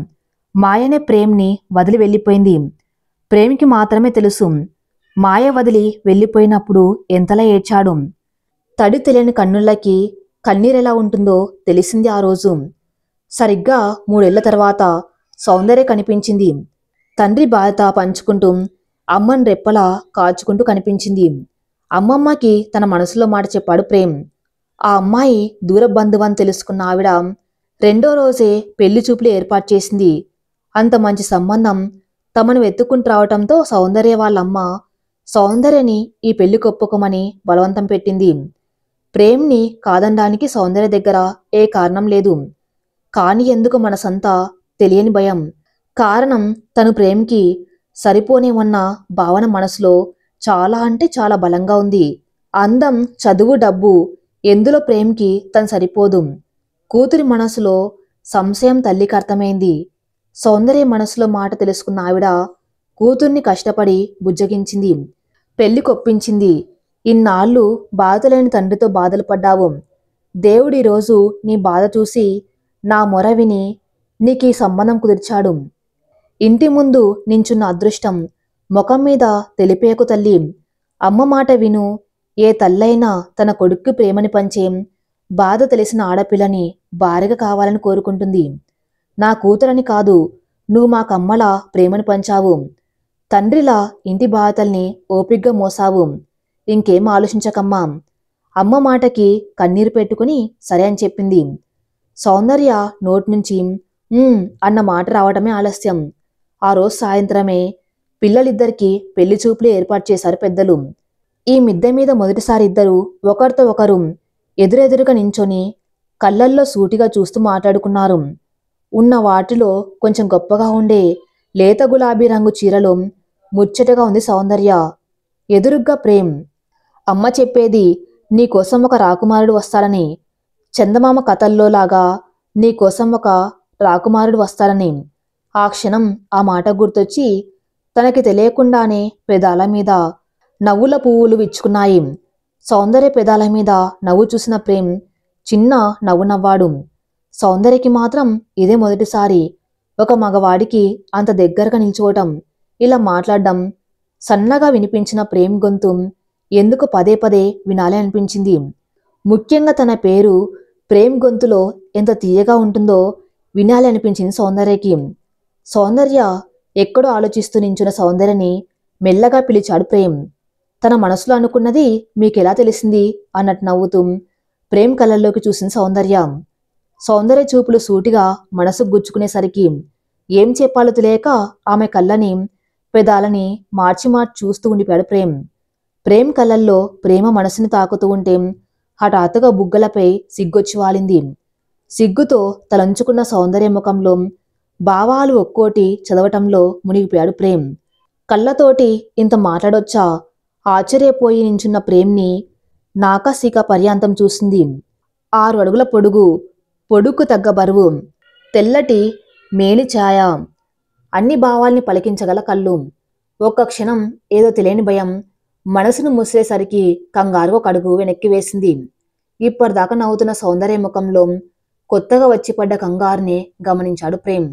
మాయనే ప్రేమ్ని వదిలి వెళ్ళిపోయింది. ప్రేమ్కి మాత్రమే తెలుసు మాయ వదిలి వెళ్ళిపోయినప్పుడు ఎంతలా ఏడ్చాడు. తడి తెలియని కన్నులకి కన్నీరెలా ఉంటుందో తెలిసింది ఆ రోజు. సరిగ్గా 3 ఏళ్ల తర్వాత సౌందర్య కనిపించింది. తండ్రి బాధ పంచుకుంటూ అమ్మని రెప్పలా కాచుకుంటూ కనిపించింది. అమ్మమ్మకి తన మనసులో మాట చెప్పాడు ప్రేమ్. ఆ అమ్మాయి దూర బంధువని తెలుసుకున్న ఆవిడ 2వ రోజే పెళ్లి చూపులు ఏర్పాటు చేసింది. అంత మంచి సంబంధం తమను వెతుక్కుంటూ రావటంతో సౌందర్య వాళ్ళమ్మ సౌందర్యని ఈ పెళ్లి కొప్పుకోమని బలవంతం పెట్టింది. ప్రేమ్ని కాదనడానికి సౌందర్య దగ్గర ఏ కారణం లేదు. కాని ఎందుకు మనసంతా తెలియని భయం. కారణం తను ప్రేమ్కి సరిపోనేమన్న భావన మనసులో చాలా అంటే చాలా బలంగా ఉంది. అందం, చదువు, డబ్బు ఎందులో ప్రేమ్కి తను సరిపోదు. కూతురి మనసులో సంశయం తల్లికి అర్థమైంది. సౌందర్య మనసులో మాట తెలుసుకున్న ఆవిడ కూతుర్ని కష్టపడి బుజ్జగించింది, పెళ్లి కొప్పించింది. ఇన్నాళ్ళు బాధలేని తండ్రితో బాధలు పడ్డావు. దేవుడి రోజు నీ బాధ చూసి నా మొర విని నీకీ సంబంధం కుదిర్చాడు. ఇంటి ముందు నించున్న అదృష్టం ముఖం మీద తెలిపేకు తల్లి. అమ్మ మాట విను. ఏ తల్లైనా తన కొడుక్కి ప్రేమని పంచేం బాధ తెలిసిన ఆడపిల్లని భార్యగా కావాలని కోరుకుంటుంది. నా కూతురని కాదు, నువ్వు మాకమ్మలా ప్రేమని పంచావు. తండ్రిలా ఇంటి బాధల్ని ఓపిగ్గా మోసావు. ఇంకేం ఆలోచించకమ్మా. అమ్మ మాటకి కన్నీరు పెట్టుకుని సరే అని చెప్పింది. సౌందర్య నోటి నుంచి అన్న మాట రావటమే ఆలస్యం. ఆ రోజు సాయంత్రమే పిల్లలిద్దరికీ పెళ్లి చూపులు ఏర్పాటు చేశారు పెద్దలు. ఈ మిద్దె మీద మొదటిసారి ఇద్దరు ఒకరితో ఒకరు ఎదురెదురుగా నించొని కళ్ళల్లో సూటిగా చూస్తూ మాట్లాడుకున్నారు. ఉన్న వాటిలో కొంచెం గొప్పగా ఉండే లేత గులాబీ రంగు చీరలో ముచ్చటగా ఉంది సౌందర్య. ఎదురుగ్గా ప్రేమ్. అమ్మ చెప్పేది నీకోసం ఒక రాకుమారుడు వస్తాడని, చందమామ కథల్లోలాగా నీకోసం ఒక రాకుమారుడు వస్తాడని. ఆ క్షణం ఆ మాట గుర్తొచ్చి తనకి తెలియకుండానే పెదాల మీద నవ్వుల పువ్వులు విచ్చుకున్నాయి. సౌందర్య పెదాల మీద నవ్వు చూసిన ప్రేమ్ చిన్న నవ్వు నవ్వాడు. సౌందర్యకి మాత్రం ఇదే మొదటిసారి ఒక మగవాడికి అంత దగ్గరగా నిల్చోవటం, ఇలా మాట్లాడడం. సన్నగా వినిపించిన ప్రేమ్ గొంతు ఎందుకు పదే పదే వినాలి అనిపించింది. ముఖ్యంగా తన పేరు ప్రేమ్ గొంతులో ఎంత తీయగా ఉంటుందో వినాలి అనిపించింది సౌందర్యకి. సౌందర్య ఎక్కడో ఆలోచిస్తూ నించున్న సౌందర్యని మెల్లగా పిలిచాడు ప్రేమ్. తన మనసులో అనుకున్నది మీకెలా తెలిసింది అన్నట్టు నవ్వుతూ ప్రేమ్ కళ్ళల్లోకి చూసింది సౌందర్య. సౌందర్య చూపులు సూటిగా మనసుకు గుచ్చుకునేసరికి ఏం చెప్పాలో తెలియక ఆమె కళ్ళని పెదాలని మార్చి మార్చి చూస్తూ ఉండిపోయాడు ప్రేమ్. ప్రేమ్ కళ్ళల్లో ప్రేమ మనసుని తాకుతూ ఉంటే హఠాత్తుగా బుగ్గలపై సిగ్గొచ్చి వాలింది. సిగ్గుతో తలంచుకున్న సౌందర్య ముఖంలో భావాలు ఒక్కోటి చదవటంలో మునిగిపోయాడు ప్రేమ్. కళ్ళతోటి ఇంత మాట్లాడొచ్చా? ఆశ్చర్యపోయి నించున్న ప్రేమ్ని నాకసిక పర్యాంతం చూసింది. 6 అడుగుల పొడుగు, పొడుక్కు తగ్గ బరువు, తెల్లటి మేలి ఛాయ, అన్ని భావాల్ని పలికించగల కళ్ళు. ఒక్క క్షణం ఏదో తెలియని భయం మనసును ముసిరేసరికి కంగారు ఒక అడుగు వెనక్కి వేసింది. ఇప్పటిదాకా నవ్వుతున్న సౌందర్య ముఖంలో కొత్తగా వచ్చిపడ్డ కంగారుని గమనించాడు ప్రేమ్.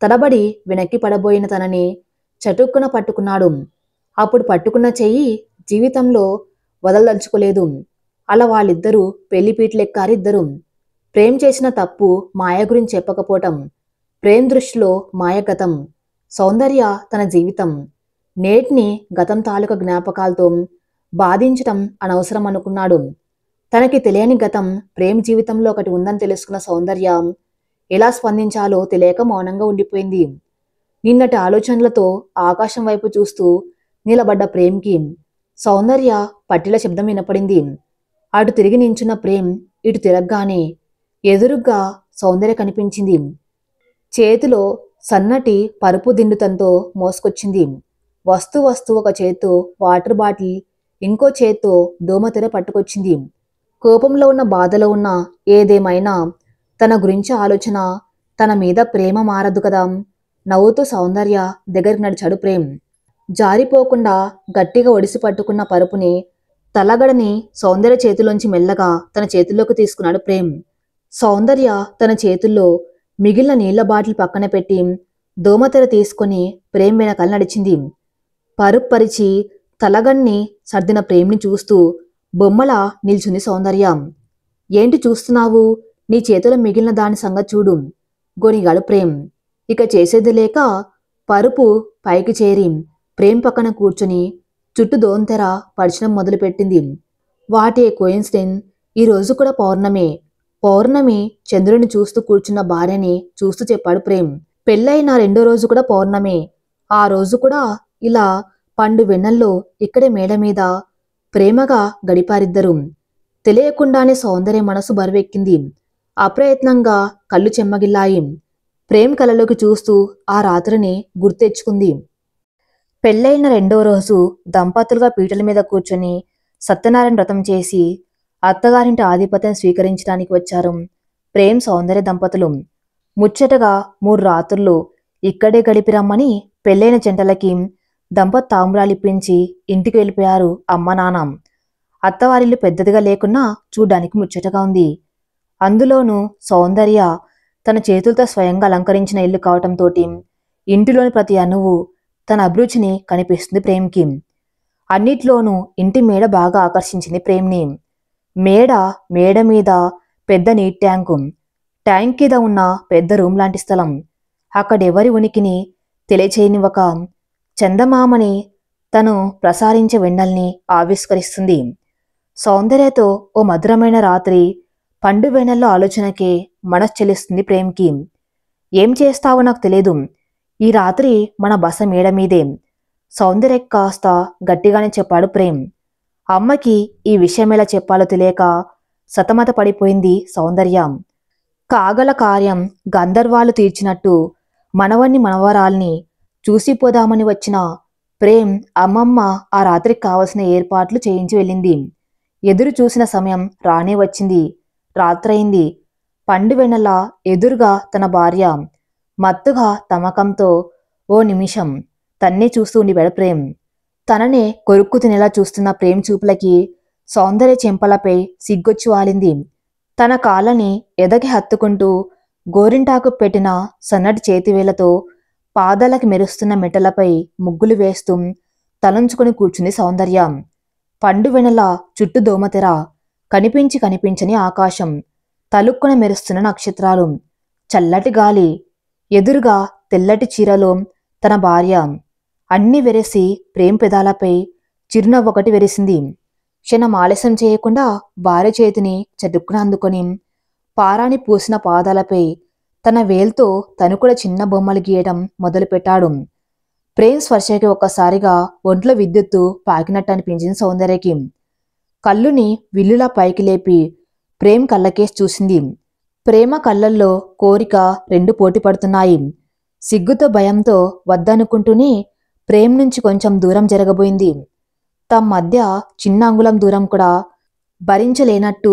తడబడి వెనక్కి పడబోయిన తనని చటుక్కున పట్టుకున్నాడు. అప్పుడు పట్టుకున్న చెయ్యి జీవితంలో వదలదలుచుకోలేదు. అలా వాళ్ళిద్దరూ పెళ్లిపీటలెక్కారిద్దరు. ప్రేమ్ చేసిన తప్పు మాయ గురించి చెప్పకపోవటం, ప్రేమ్ దృష్టిలో మాయ గతం, సౌందర్య తన జీవితం. నేటిని గతం తాలూకా జ్ఞాపకాలతో బాధించటం అనవసరం అనుకున్నాడు. తనకి తెలియని గతం ప్రేమ్ జీవితంలో ఒకటి ఉందని తెలుసుకున్న సౌందర్య ఎలా స్పందించాలో తెలియక మౌనంగా ఉండిపోయింది. నిన్నటి ఆలోచనలతో ఆకాశం వైపు చూస్తూ నిలబడ్డ ప్రేమ్కి సౌందర్య పట్టిల శబ్దం వినపడింది. అటు తిరిగి నించున్న ప్రేమ్ ఇటు తిరగగానే ఎదురుగ్గా సౌందర్య కనిపించింది. చేతిలో సన్నటి పరుపు దిండుతంతో మోసుకొచ్చింది. వస్తూ ఒక చేత్తో వాటర్ బాటిల్, ఇంకో చేత్తో దోమతెర పట్టుకొచ్చింది. కోపంలో ఉన్న బాధలో ఉన్న ఏదేమైనా తన గురించి ఆలోచన, తన మీద ప్రేమ మారదు కదా. నవ్వుతూ సౌందర్య దగ్గరికి నడిచాడు ప్రేమ్. జారిపోకుండా గట్టిగా ఒడిసి పట్టుకున్న పరుపుని, తలగడని సౌందర్య చేతిలోంచి మెల్లగా తన చేతుల్లోకి తీసుకున్నాడు ప్రేమ్. సౌందర్య తన చేతుల్లో మిగిలిన నీళ్ల బాటిల్ పక్కన పెట్టి దోమతెర తీసుకొని ప్రేమ్ వెనకాల నడిచింది. పరుపు పరిచి తలగన్ని సర్దిన ప్రేమ్ని చూస్తూ బొమ్మలా నిల్చుంది సౌందర్య. ఏంటి చూస్తున్నావు? నీ చేతిలో మిగిలిన దాని సంగతి చూడు, గొనిగాడు ప్రేమ్. ఇక చేసేది లేక పరుపు పైకి చేరి ప్రేమ్ పక్కన కూర్చుని చుట్టూ దోంతెర పరచడం మొదలుపెట్టింది. వాటే కోయిన్సిడెన్స్, ఈరోజు కూడా పౌర్ణమే. పౌర్ణమి చంద్రుని చూస్తూ కూర్చున్న భార్యని చూస్తూ చెప్పాడు ప్రేమ్. పెళ్ళైన 2వ రోజు కూడా పౌర్ణమే. ఆ రోజు కూడా ఇలా పండు వెన్నెల్లో ఇక్కడే మేడ మీద ప్రేమగా గడిపారిద్దరు. తెలియకుండానే సౌందర్య మనసు బరువెక్కింది. అప్రయత్నంగా కళ్ళు చెమ్మగిల్లాయి. ప్రేమ్ కలలోకి చూస్తూ ఆ రాత్రిని గుర్తెచ్చుకుంది. పెళ్ళైన 2వ రోజు దంపతులుగా పీటల మీద కూర్చొని సత్యనారాయణ వ్రతం చేసి అత్తగారింటి ఆధిపత్యం స్వీకరించడానికి వచ్చారు ప్రేమ్ సౌందర్య దంపతులు. ముచ్చటగా 3 రాత్రులు ఇక్కడే గడిపిరమ్మని పెళ్ళైన జంటలకి దంపత్ తాంబూలాలిప్పించి ఇంటికి వెళ్ళిపోయారు అమ్మ నాన్న. అత్తవారిల్లు పెద్దదిగా లేకున్నా చూడ్డానికి ముచ్చటగా ఉంది. అందులోనూ సౌందర్య తన చేతులతో స్వయంగా అలంకరించిన ఇల్లు కావటంతో ఇంటిలోని ప్రతి అణువు తన అభిరుచిని కనిపిస్తుంది ప్రేమ్కి. అన్నిట్లోనూ ఇంటి మేడ బాగా ఆకర్షించింది ప్రేమ్ని. మేడ మీద పెద్ద నీటి ట్యాంకు, ట్యాంక్ కింద ఉన్న పెద్ద రూమ్ లాంటి స్థలం, అక్కడెవరి ఉనికిని తెలియచేయని ఒక చందమామని తను ప్రసారించే వెన్నెల్ని ఆవిష్కరిస్తుంది. సౌందర్యతో ఓ మధురమైన రాత్రి పండు వెన్నెల్లో ఆలోచనకే మనసు చెల్లిస్తుంది ప్రేమ్కి. ఏం చేస్తావో నాకు తెలియదు, ఈ రాత్రి మన బస మేడ మీదే, సౌందర్య కాస్త గట్టిగానే చెప్పాడు ప్రేమ్. అమ్మకి ఈ విషయం ఎలా చెప్పాలో తెలియక సతమత పడిపోయింది సౌందర్య. కాగల కార్యం గంధర్వాలు తీర్చినట్టు మనవణ్ణి మనవరాల్ని చూసిపోదామని వచ్చిన ప్రేమ్ అమ్మమ్మ ఆ రాత్రికి కావలసిన ఏర్పాట్లు చేయించి వెళ్ళింది. ఎదురు చూసిన సమయం రానే వచ్చింది. రాత్రయింది. పండు వెన్నెల ఎదురుగా తన భార్య మత్తుగా తమకంతో ఓ నిమిషం తన్నే చూస్తూ ఉండిపోయాడు ప్రేమ్. తననే కొరుక్కు తినేలా చూస్తున్న ప్రేమ్ చూపులకి సౌందర్య చెంపలపై సిగ్గొచ్చి వాలింది. తన కాళ్ళని ఎదకి హత్తుకుంటూ గోరింటాకు పెట్టిన సన్నటి చేతివేళ్లతో పాదాలకి మెరుస్తున్న మెటలపై ముగ్గులు వేస్తూ తలంచుకొని కూర్చుంది సౌందర్య. పండు వెనల చుట్టూ దోమతెర, కనిపించని ఆకాశం, తలుక్కున మెరుస్తున్న నక్షత్రాలు, చల్లటి గాలి, ఎదురుగా తెల్లటి చీరలో తన భార్య. అన్ని వెరసి ప్రేమ్ పెదాలపై చిరునవ్వొకటి వెరిసింది. క్షణం ఆలస్యం చేయకుండా భార్య చేతిని చటుక్కున అందుకొని పారాని పూసిన పాదాలపై తన వేల్తో తను కూడా చిన్న బొమ్మలు గీయడం మొదలుపెట్టాడు. ప్రేమ్ స్పర్శకి ఒక్కసారిగా ఒంట్లో విద్యుత్తు పాకినట్టు అనిపించింది సౌందర్యకి. కళ్ళుని విల్లులా పైకి లేపి ప్రేమ్ కళ్ళకేసి చూసింది. ప్రేమ కళ్ళల్లో కోరిక రెండు పోటీ పడుతున్నాయి. సిగ్గుతో భయంతో వద్దనుకుంటూనే ప్రేమ నుంచి కొంచెం దూరం జరగబోయింది. తమ మధ్య చిన్న అంగుళం దూరం కూడా భరించలేనట్టు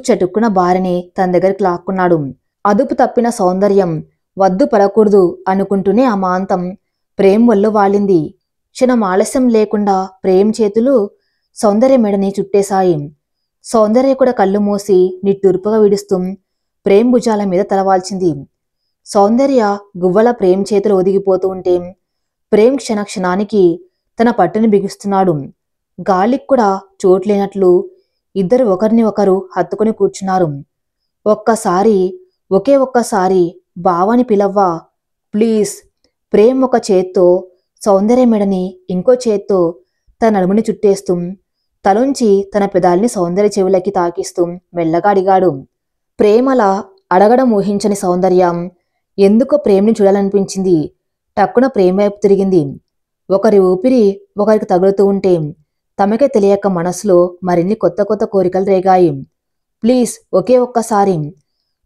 చటుక్కున భార్యని తన దగ్గరికి లాక్కున్నాడు. అదుపు తప్పిన సౌందర్యం వద్దు పడకూడదు అనుకుంటూనే అమాంతం ప్రేమ్ ఒళ్ళు వాలింది. క్షణం ఆలస్యం లేకుండా ప్రేమ్ చేతులు సౌందర్య మెడని చుట్టేశాయి. సౌందర్య కూడా కళ్ళు మూసి నిట్టూర్పుగా విడుస్తూ ప్రేమ్ భుజాల మీద తలవాల్చింది. సౌందర్య గువ్వల ప్రేమ్ చేతులు ఒదిగిపోతూ ఉంటే ప్రేమ్ క్షణానికి తన పట్టుని బిగుస్తున్నాడు. గాలికి కూడా చోట్లేనట్లు ఇద్దరు ఒకరిని ఒకరు హత్తుకుని కూర్చున్నారు. ఒకే ఒక్కసారి బావని పిలవ్వా ప్లీజ్. ప్రేమ్ ఒక చేత్తో సౌందర్య మెడని ఇంకో చేత్తో తన నడుముని చుట్టేస్తూ తలుంచి తన పెదాల్ని సౌందర్య చెవులకి తాకిస్తూ మెల్లగా అడిగాడు. ప్రేమలా అడగడం ఊహించని సౌందర్యం ఎందుకో ప్రేమ్ని చూడాలనిపించింది. టక్కున ప్రేమ వైపు తిరిగింది. ఒకరి ఊపిరి ఒకరికి తగులుతూ ఉంటే తమకే తెలియక మనసులో మరిన్ని కొత్త కొత్త కోరికలు రేగాయి. ప్లీజ్ ఒకే ఒక్కసారి.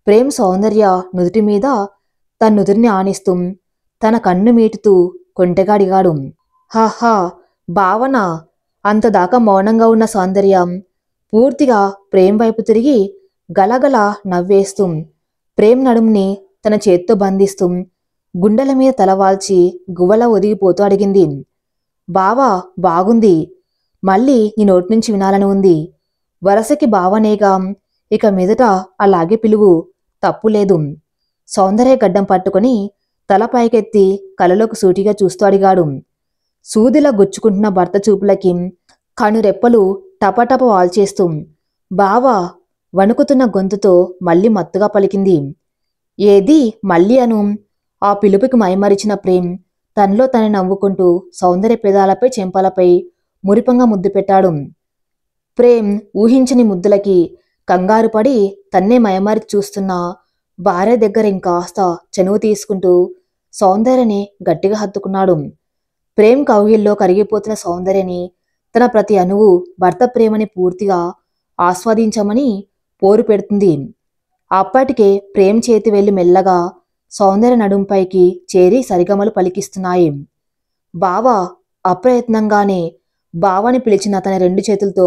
ప్రేమ్ సౌందర్య నుదుటి మీద తన నుదురిని ఆనిస్తూ తన కన్ను మీటుతూ కొంటెగా అడిగాడు. హాహా భావన. అంతదాకా మౌనంగా ఉన్న సౌందర్యం పూర్తిగా ప్రేమ్ వైపు తిరిగి గలగల నవ్వేస్తూ ప్రేమ్ నడుముని తన చేత్తో బంధిస్తూ గుండెల మీద తలవాల్చి గువ్వలా ఒదిగిపోతూ అడిగింది. బావా బాగుంది. మళ్ళీ నీ నోటి నుంచి వినాలని ఉంది. వరసకి బావనేగా, ఇక మీదట అలాగే పిలువు, తప్పులేదు. సౌందర్య గడ్డం పట్టుకుని తల పైకెత్తి కళ్ళలోకి సూటిగా చూస్తూ అడిగాడు. సూదిలా గుచ్చుకుంటున్న భర్త చూపులకి కనురెప్పలు టపటప వాల్చేస్తూ బావా వణుకుతున్న గొంతుతో మళ్ళీ మత్తుగా పలికింది. ఏది మళ్ళీ అను. ఆ పిలుపుకి మైమరిచిన ప్రేమ్ తనలో తనే నవ్వుకుంటూ సౌందర్య పెదాలపై చెంపలపై మురిపంగా ముద్దు పెట్టాడు. ప్రేమ్ ఊహించని ముద్దులకి కంగారుపడి తన్నే మయమరిచి చూస్తున్న భార్య దగ్గర ఇంకాస్త చనువు తీసుకుంటూ సౌందర్యని గట్టిగా హత్తుకున్నాడు. ప్రేమ్ కౌగిల్లో కరిగిపోతున్న సౌందర్యని తన ప్రతి అణువు భర్త ప్రేమని పూర్తిగా ఆస్వాదించమని పోరు పెడుతుంది. అప్పటికే ప్రేమ్ చేతి వెళ్లి మెల్లగా సౌందర్య నడుంపైకి చేరి సరిగమలు పలికిస్తున్నాయి. బావా. అప్రయత్నంగానే బావని పిలిచిన తన రెండు చేతులతో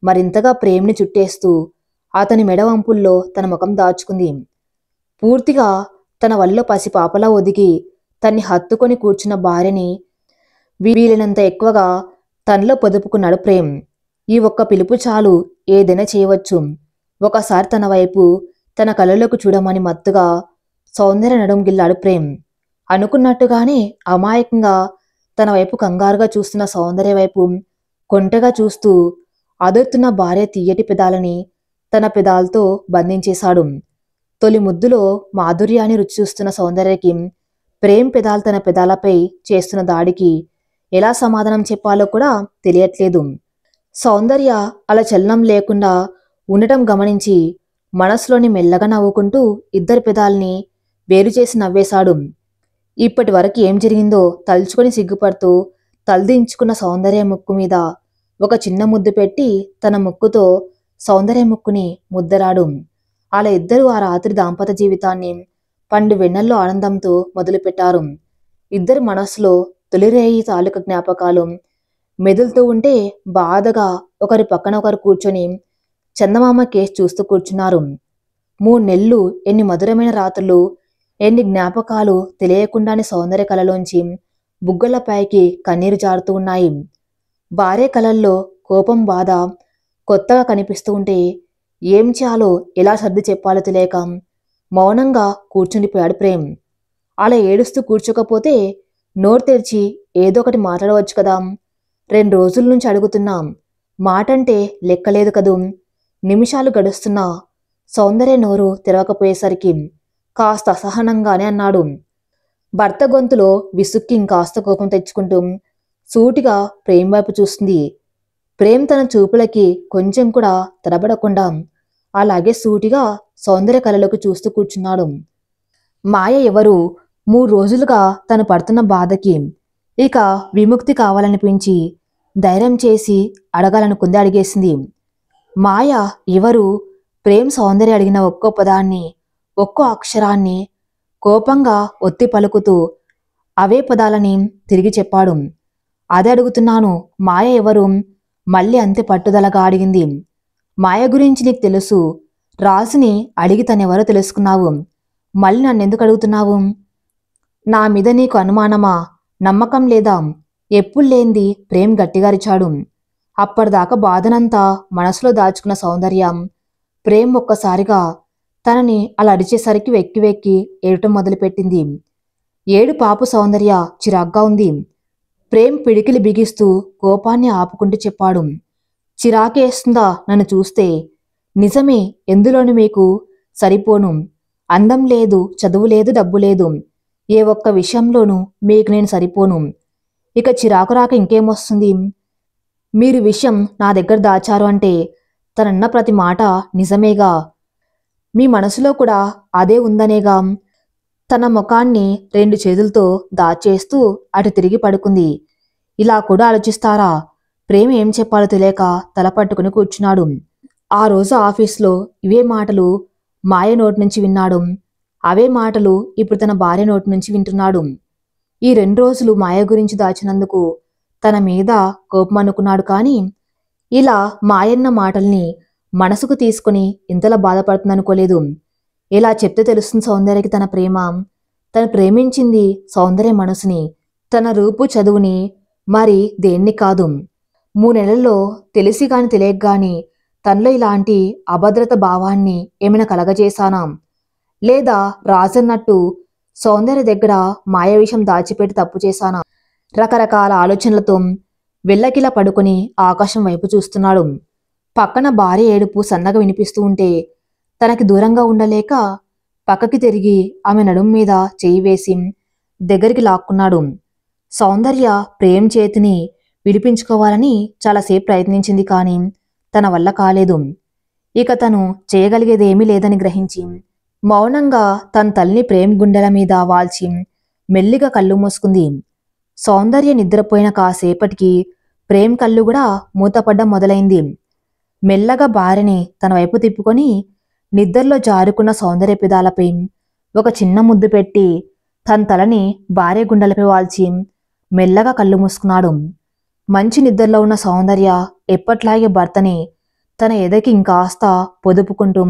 మరింతగా ప్రేమ్ని చుట్టేస్తూ అతని మెడవంపుల్లో తన ముఖం దాచుకుంది. పూర్తిగా తన వల్ల పసిపాపలా ఒదిగి తన్ని హత్తుకొని కూర్చున్న భార్యని వీలైనంత ఎక్కువగా తనలో పొదుపుకున్నాడు ప్రేమ్. ఈ ఒక్క పిలుపు చాలు, ఏదైనా చేయవచ్చు. ఒకసారి తన వైపు తన కళ్ళలోకి చూడమని మత్తుగా సౌందర్య నడుం గిల్లాడు ప్రేమ్. అనుకున్నట్టుగానే అమాయకంగా తన వైపు కంగారుగా చూస్తున్న సౌందర్య వైపు కొంటెగా చూస్తూ అదురుతున్న భార్య తీయటి పెదాలని తన పెదాలతో బంధించేశాడు. తొలి ముద్దులో మాధుర్యాన్ని రుచి చూస్తున్న సౌందర్యకి ప్రేమ్ పెదాలు తన పెదాలపై చేస్తున్న దాడికి ఎలా సమాధానం చెప్పాలో కూడా తెలియట్లేదు. సౌందర్య అలా చలనం లేకుండా ఉండటం గమనించి మనసులోని మెల్లగా నవ్వుకుంటూ ఇద్దరి పెదాల్ని వేరు చేసి నవ్వేశాడు. ఇప్పటి వరకు ఏం జరిగిందో తలుచుకొని సిగ్గుపడుతూ తలదించుకున్న సౌందర్య ముక్కు మీద ఒక చిన్న ముద్దు పెట్టి తన ముక్కుతో సౌందర్య ముక్కుని ముద్దరాడు. అలా ఇద్దరు ఆ రాత్రి దాంపత్య జీవితాన్ని పండు వెన్నెల్లో ఆనందంతో మొదలుపెట్టారు. ఇద్దరు మనసులో తొలిరేయి తాలూకా జ్ఞాపకాలు మెదులుతూ ఉంటే బాధగా ఒకరి పక్కన ఒకరు కూర్చొని చందమామ కేసు చూస్తూ కూర్చున్నారు. 3 నెలలు ఎన్ని మధురమైన రాత్రులు, ఎన్ని జ్ఞాపకాలు తెలియకుండానే సౌందర్య కళలోంచి బుగ్గలపైకి కన్నీరు జారుతూ ఉన్నాయి. భార్య కళల్లో కోపం బాధ కొత్తగా కనిపిస్తూ ఉంటే ఏం చేయాలో ఎలా సర్ది చెప్పాలో తెలియక మౌనంగా కూర్చుండిపోయాడు ప్రేమ్. అలా ఏడుస్తూ కూర్చోకపోతే నోరు తెరిచి ఏదో ఒకటి మాట్లాడవచ్చు కదా. 2 రోజుల నుంచి అడుగుతున్నాం, మాటంటే లెక్కలేదు కదూ. నిమిషాలు గడుస్తున్నా సౌందర్య నోరు తెరవకపోయేసరికి కాస్త అసహనంగానే అన్నాడు. భర్త గొంతులో విసుక్కి ఇంకాస్త కోపం తెచ్చుకుంటూ సూటిగా ప్రేమ్ వైపు చూస్తుంది. ప్రేమ్ తన చూపులకి కొంచెం కూడా తడబడకుండా అలాగే సూటిగా సౌందర్య కళలోకి చూస్తూ కూర్చున్నాడు. మాయ ఎవరు? 3 రోజులుగా తను పడుతున్న బాధకి ఇక విముక్తి కావాలనిపించి ధైర్యం చేసి అడగాలనుకుంది, అడిగేసింది. మాయ ఎవరు? ప్రేమ్ సౌందర్య అడిగిన ఒక్కో పదాన్ని ఒక్కో అక్షరాన్ని కోపంగా ఒత్తి పలుకుతూ అవే పదాలని తిరిగి చెప్పాడు. అదే అడుగుతున్నాను, మాయ ఎవరు? మళ్ళీ అంతే పట్టుదలగా అడిగింది. మాయ గురించి నీకు తెలుసు. రాజుని అడిగి తనెవరో తెలుసుకున్నావు. మళ్ళీ నన్నెందుకు అడుగుతున్నావు? నా మీద నీకు అనుమానమా? నమ్మకం లేదా? ఎప్పుడు లేంది ప్రేమ్ గట్టిగా అరిచాడు. అప్పటిదాకా బాధనంతా మనసులో దాచుకున్న సౌందర్యం ప్రేమ్ ఒక్కసారిగా తనని అలా అరిచేసరికి వెక్కి వెక్కి ఏడటం మొదలుపెట్టింది. ఏడు పాపు సౌందర్య చిరాగ్గా ఉంది. ప్రేమ్ పిడికిలి బిగిస్తూ కోపాన్ని ఆపుకుంటూ చెప్పాడు. చిరాకేస్తుందా నన్ను చూస్తే? నిజమే, ఎందులోని మీకు సరిపోను. అందం లేదు, చదువు లేదు, డబ్బు లేదు. ఏ ఒక్క విషయంలోనూ మీకు నేను సరిపోను. ఇక చిరాకు రాక ఇంకేమొస్తుంది? మీరు విషయం నా దగ్గర దాచారు అంటే తనన్న ప్రతి మాట నిజమేగా. మీ మనసులో కూడా అదే ఉందనేగా. తన ముఖాన్ని 2 చేతులతో దాచేస్తూ అటు తిరిగి పడుకుంది. ఇలా కూడా ఆలోచిస్తారా? ప్రేమ ఏం చెప్పాలో తెలియక తల పట్టుకుని కూర్చున్నాడు. ఆ రోజు ఆఫీస్లో ఇవే మాటలు మాయ నోటి నుంచి విన్నాడు. అవే మాటలు ఇప్పుడు తన భార్య నోటి నుంచి వింటున్నాడు. ఈ 2 రోజులు మాయ గురించి దాచినందుకు తన మీద కోపం అనుకున్నాడు. కానీ ఇలా మాయన్న మాటల్ని మనసుకు తీసుకుని ఇంతలా బాధపడుతుందనుకోలేదు. ఇలా చెప్తే తెలుస్తుంది సౌందర్యకి తన ప్రేమ. తను ప్రేమించింది సౌందర్య మనసుని, తన రూపు చదువుని, మరి దేన్ని కాదు. 3 నెలల్లో తెలిసి గాని తెలియక గాని తనలో ఇలాంటి అభద్రత భావాన్ని ఏమైనా కలగజేశానా? లేదా రాజన్నట్టు సౌందర్య దగ్గర మాయ విషయం దాచిపెట్టి తప్పు చేశానా? రకరకాల ఆలోచనలతో వెళ్ళకిలా పడుకొని ఆకాశం వైపు చూస్తున్నాడు. పక్కన భార్య ఏడుపు సన్నగా వినిపిస్తూ ఉంటే తనకి దూరంగా ఉండలేక పక్కకి తిరిగి ఆమె నడుం మీద చేయి వేసి దగ్గరికి లాక్కున్నాడు. సౌందర్య ప్రేమ్ చేతిని విడిపించుకోవాలని చాలాసేపు ప్రయత్నించింది. కానీ తన వల్ల కాలేదు. ఇక తను చేయగలిగేదేమీ లేదని గ్రహించి మౌనంగా తన తల్లిని ప్రేమ్ గుండెల మీద వాల్చి మెల్లిగా కళ్ళు మూసుకుంది. సౌందర్య నిద్రపోయిన కాసేపటికి ప్రేమ్ కళ్ళు కూడా మూతపడ్డం మొదలైంది. మెల్లగా భార్యని తన వైపు తిప్పుకొని నిద్రలో జారుకున్న సౌందర్య పెదాలపై ఒక చిన్న ముద్దు పెట్టి తన తలని భార్య గుండెలపై వాల్చి మెల్లగా కళ్ళు మూసుకున్నాడు. మంచి నిద్రలో ఉన్న సౌందర్య ఎప్పట్లాగే భర్తని తన ఎదకి ఇంకాస్త పొదుపుకుంటూ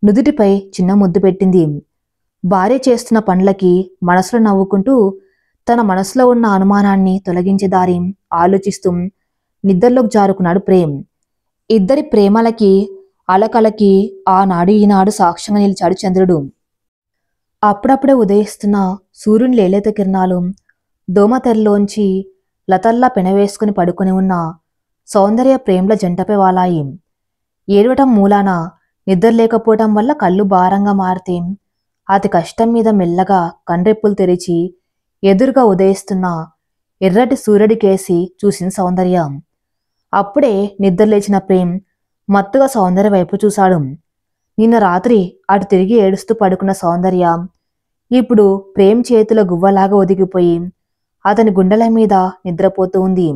నుదుటిపై చిన్న ముద్దు పెట్టింది. భార్య చేస్తున్న పనులకి మనసులో నవ్వుకుంటూ తన మనసులో ఉన్న అనుమానాన్ని తొలగించే దారి ఆలోచిస్తూ నిద్రలోకి జారుకున్నాడు ప్రేమ్. ఇద్దరి ప్రేమలకి అలకలకి ఆనాడు ఈనాడు సాక్ష్యంగా నిలిచాడు చంద్రుడు. అప్పుడప్పుడే ఉదయిస్తున్న సూర్యుని లేలేత కిరణాలు దోమతెరలోంచి లతల్లా పెనవేసుకుని పడుకుని ఉన్న సౌందర్య ప్రేమల జంటపై వాలాయి. ఏడవటం మూలాన నిద్ర లేకపోవటం వల్ల కళ్ళు భారంగా మారితే అతి కష్టం మీద మెల్లగా కండ్రెప్పులు తెరిచి ఎదురుగా ఉదయిస్తున్న ఎర్రటి సూర్యుడికేసి చూసింది సౌందర్య. అప్పుడే నిద్రలేచిన ప్రేమ్ మత్తుగా సౌందర్య వైపు చూశాడు. నిన్న రాత్రి అటు తిరిగి ఏడుస్తూ పడుకున్న సౌందర్య ఇప్పుడు ప్రేమ్ చేతిలో గువ్వలాగా ఒదిగిపోయి అతని గుండెల మీద నిద్రపోతూ ఉంది.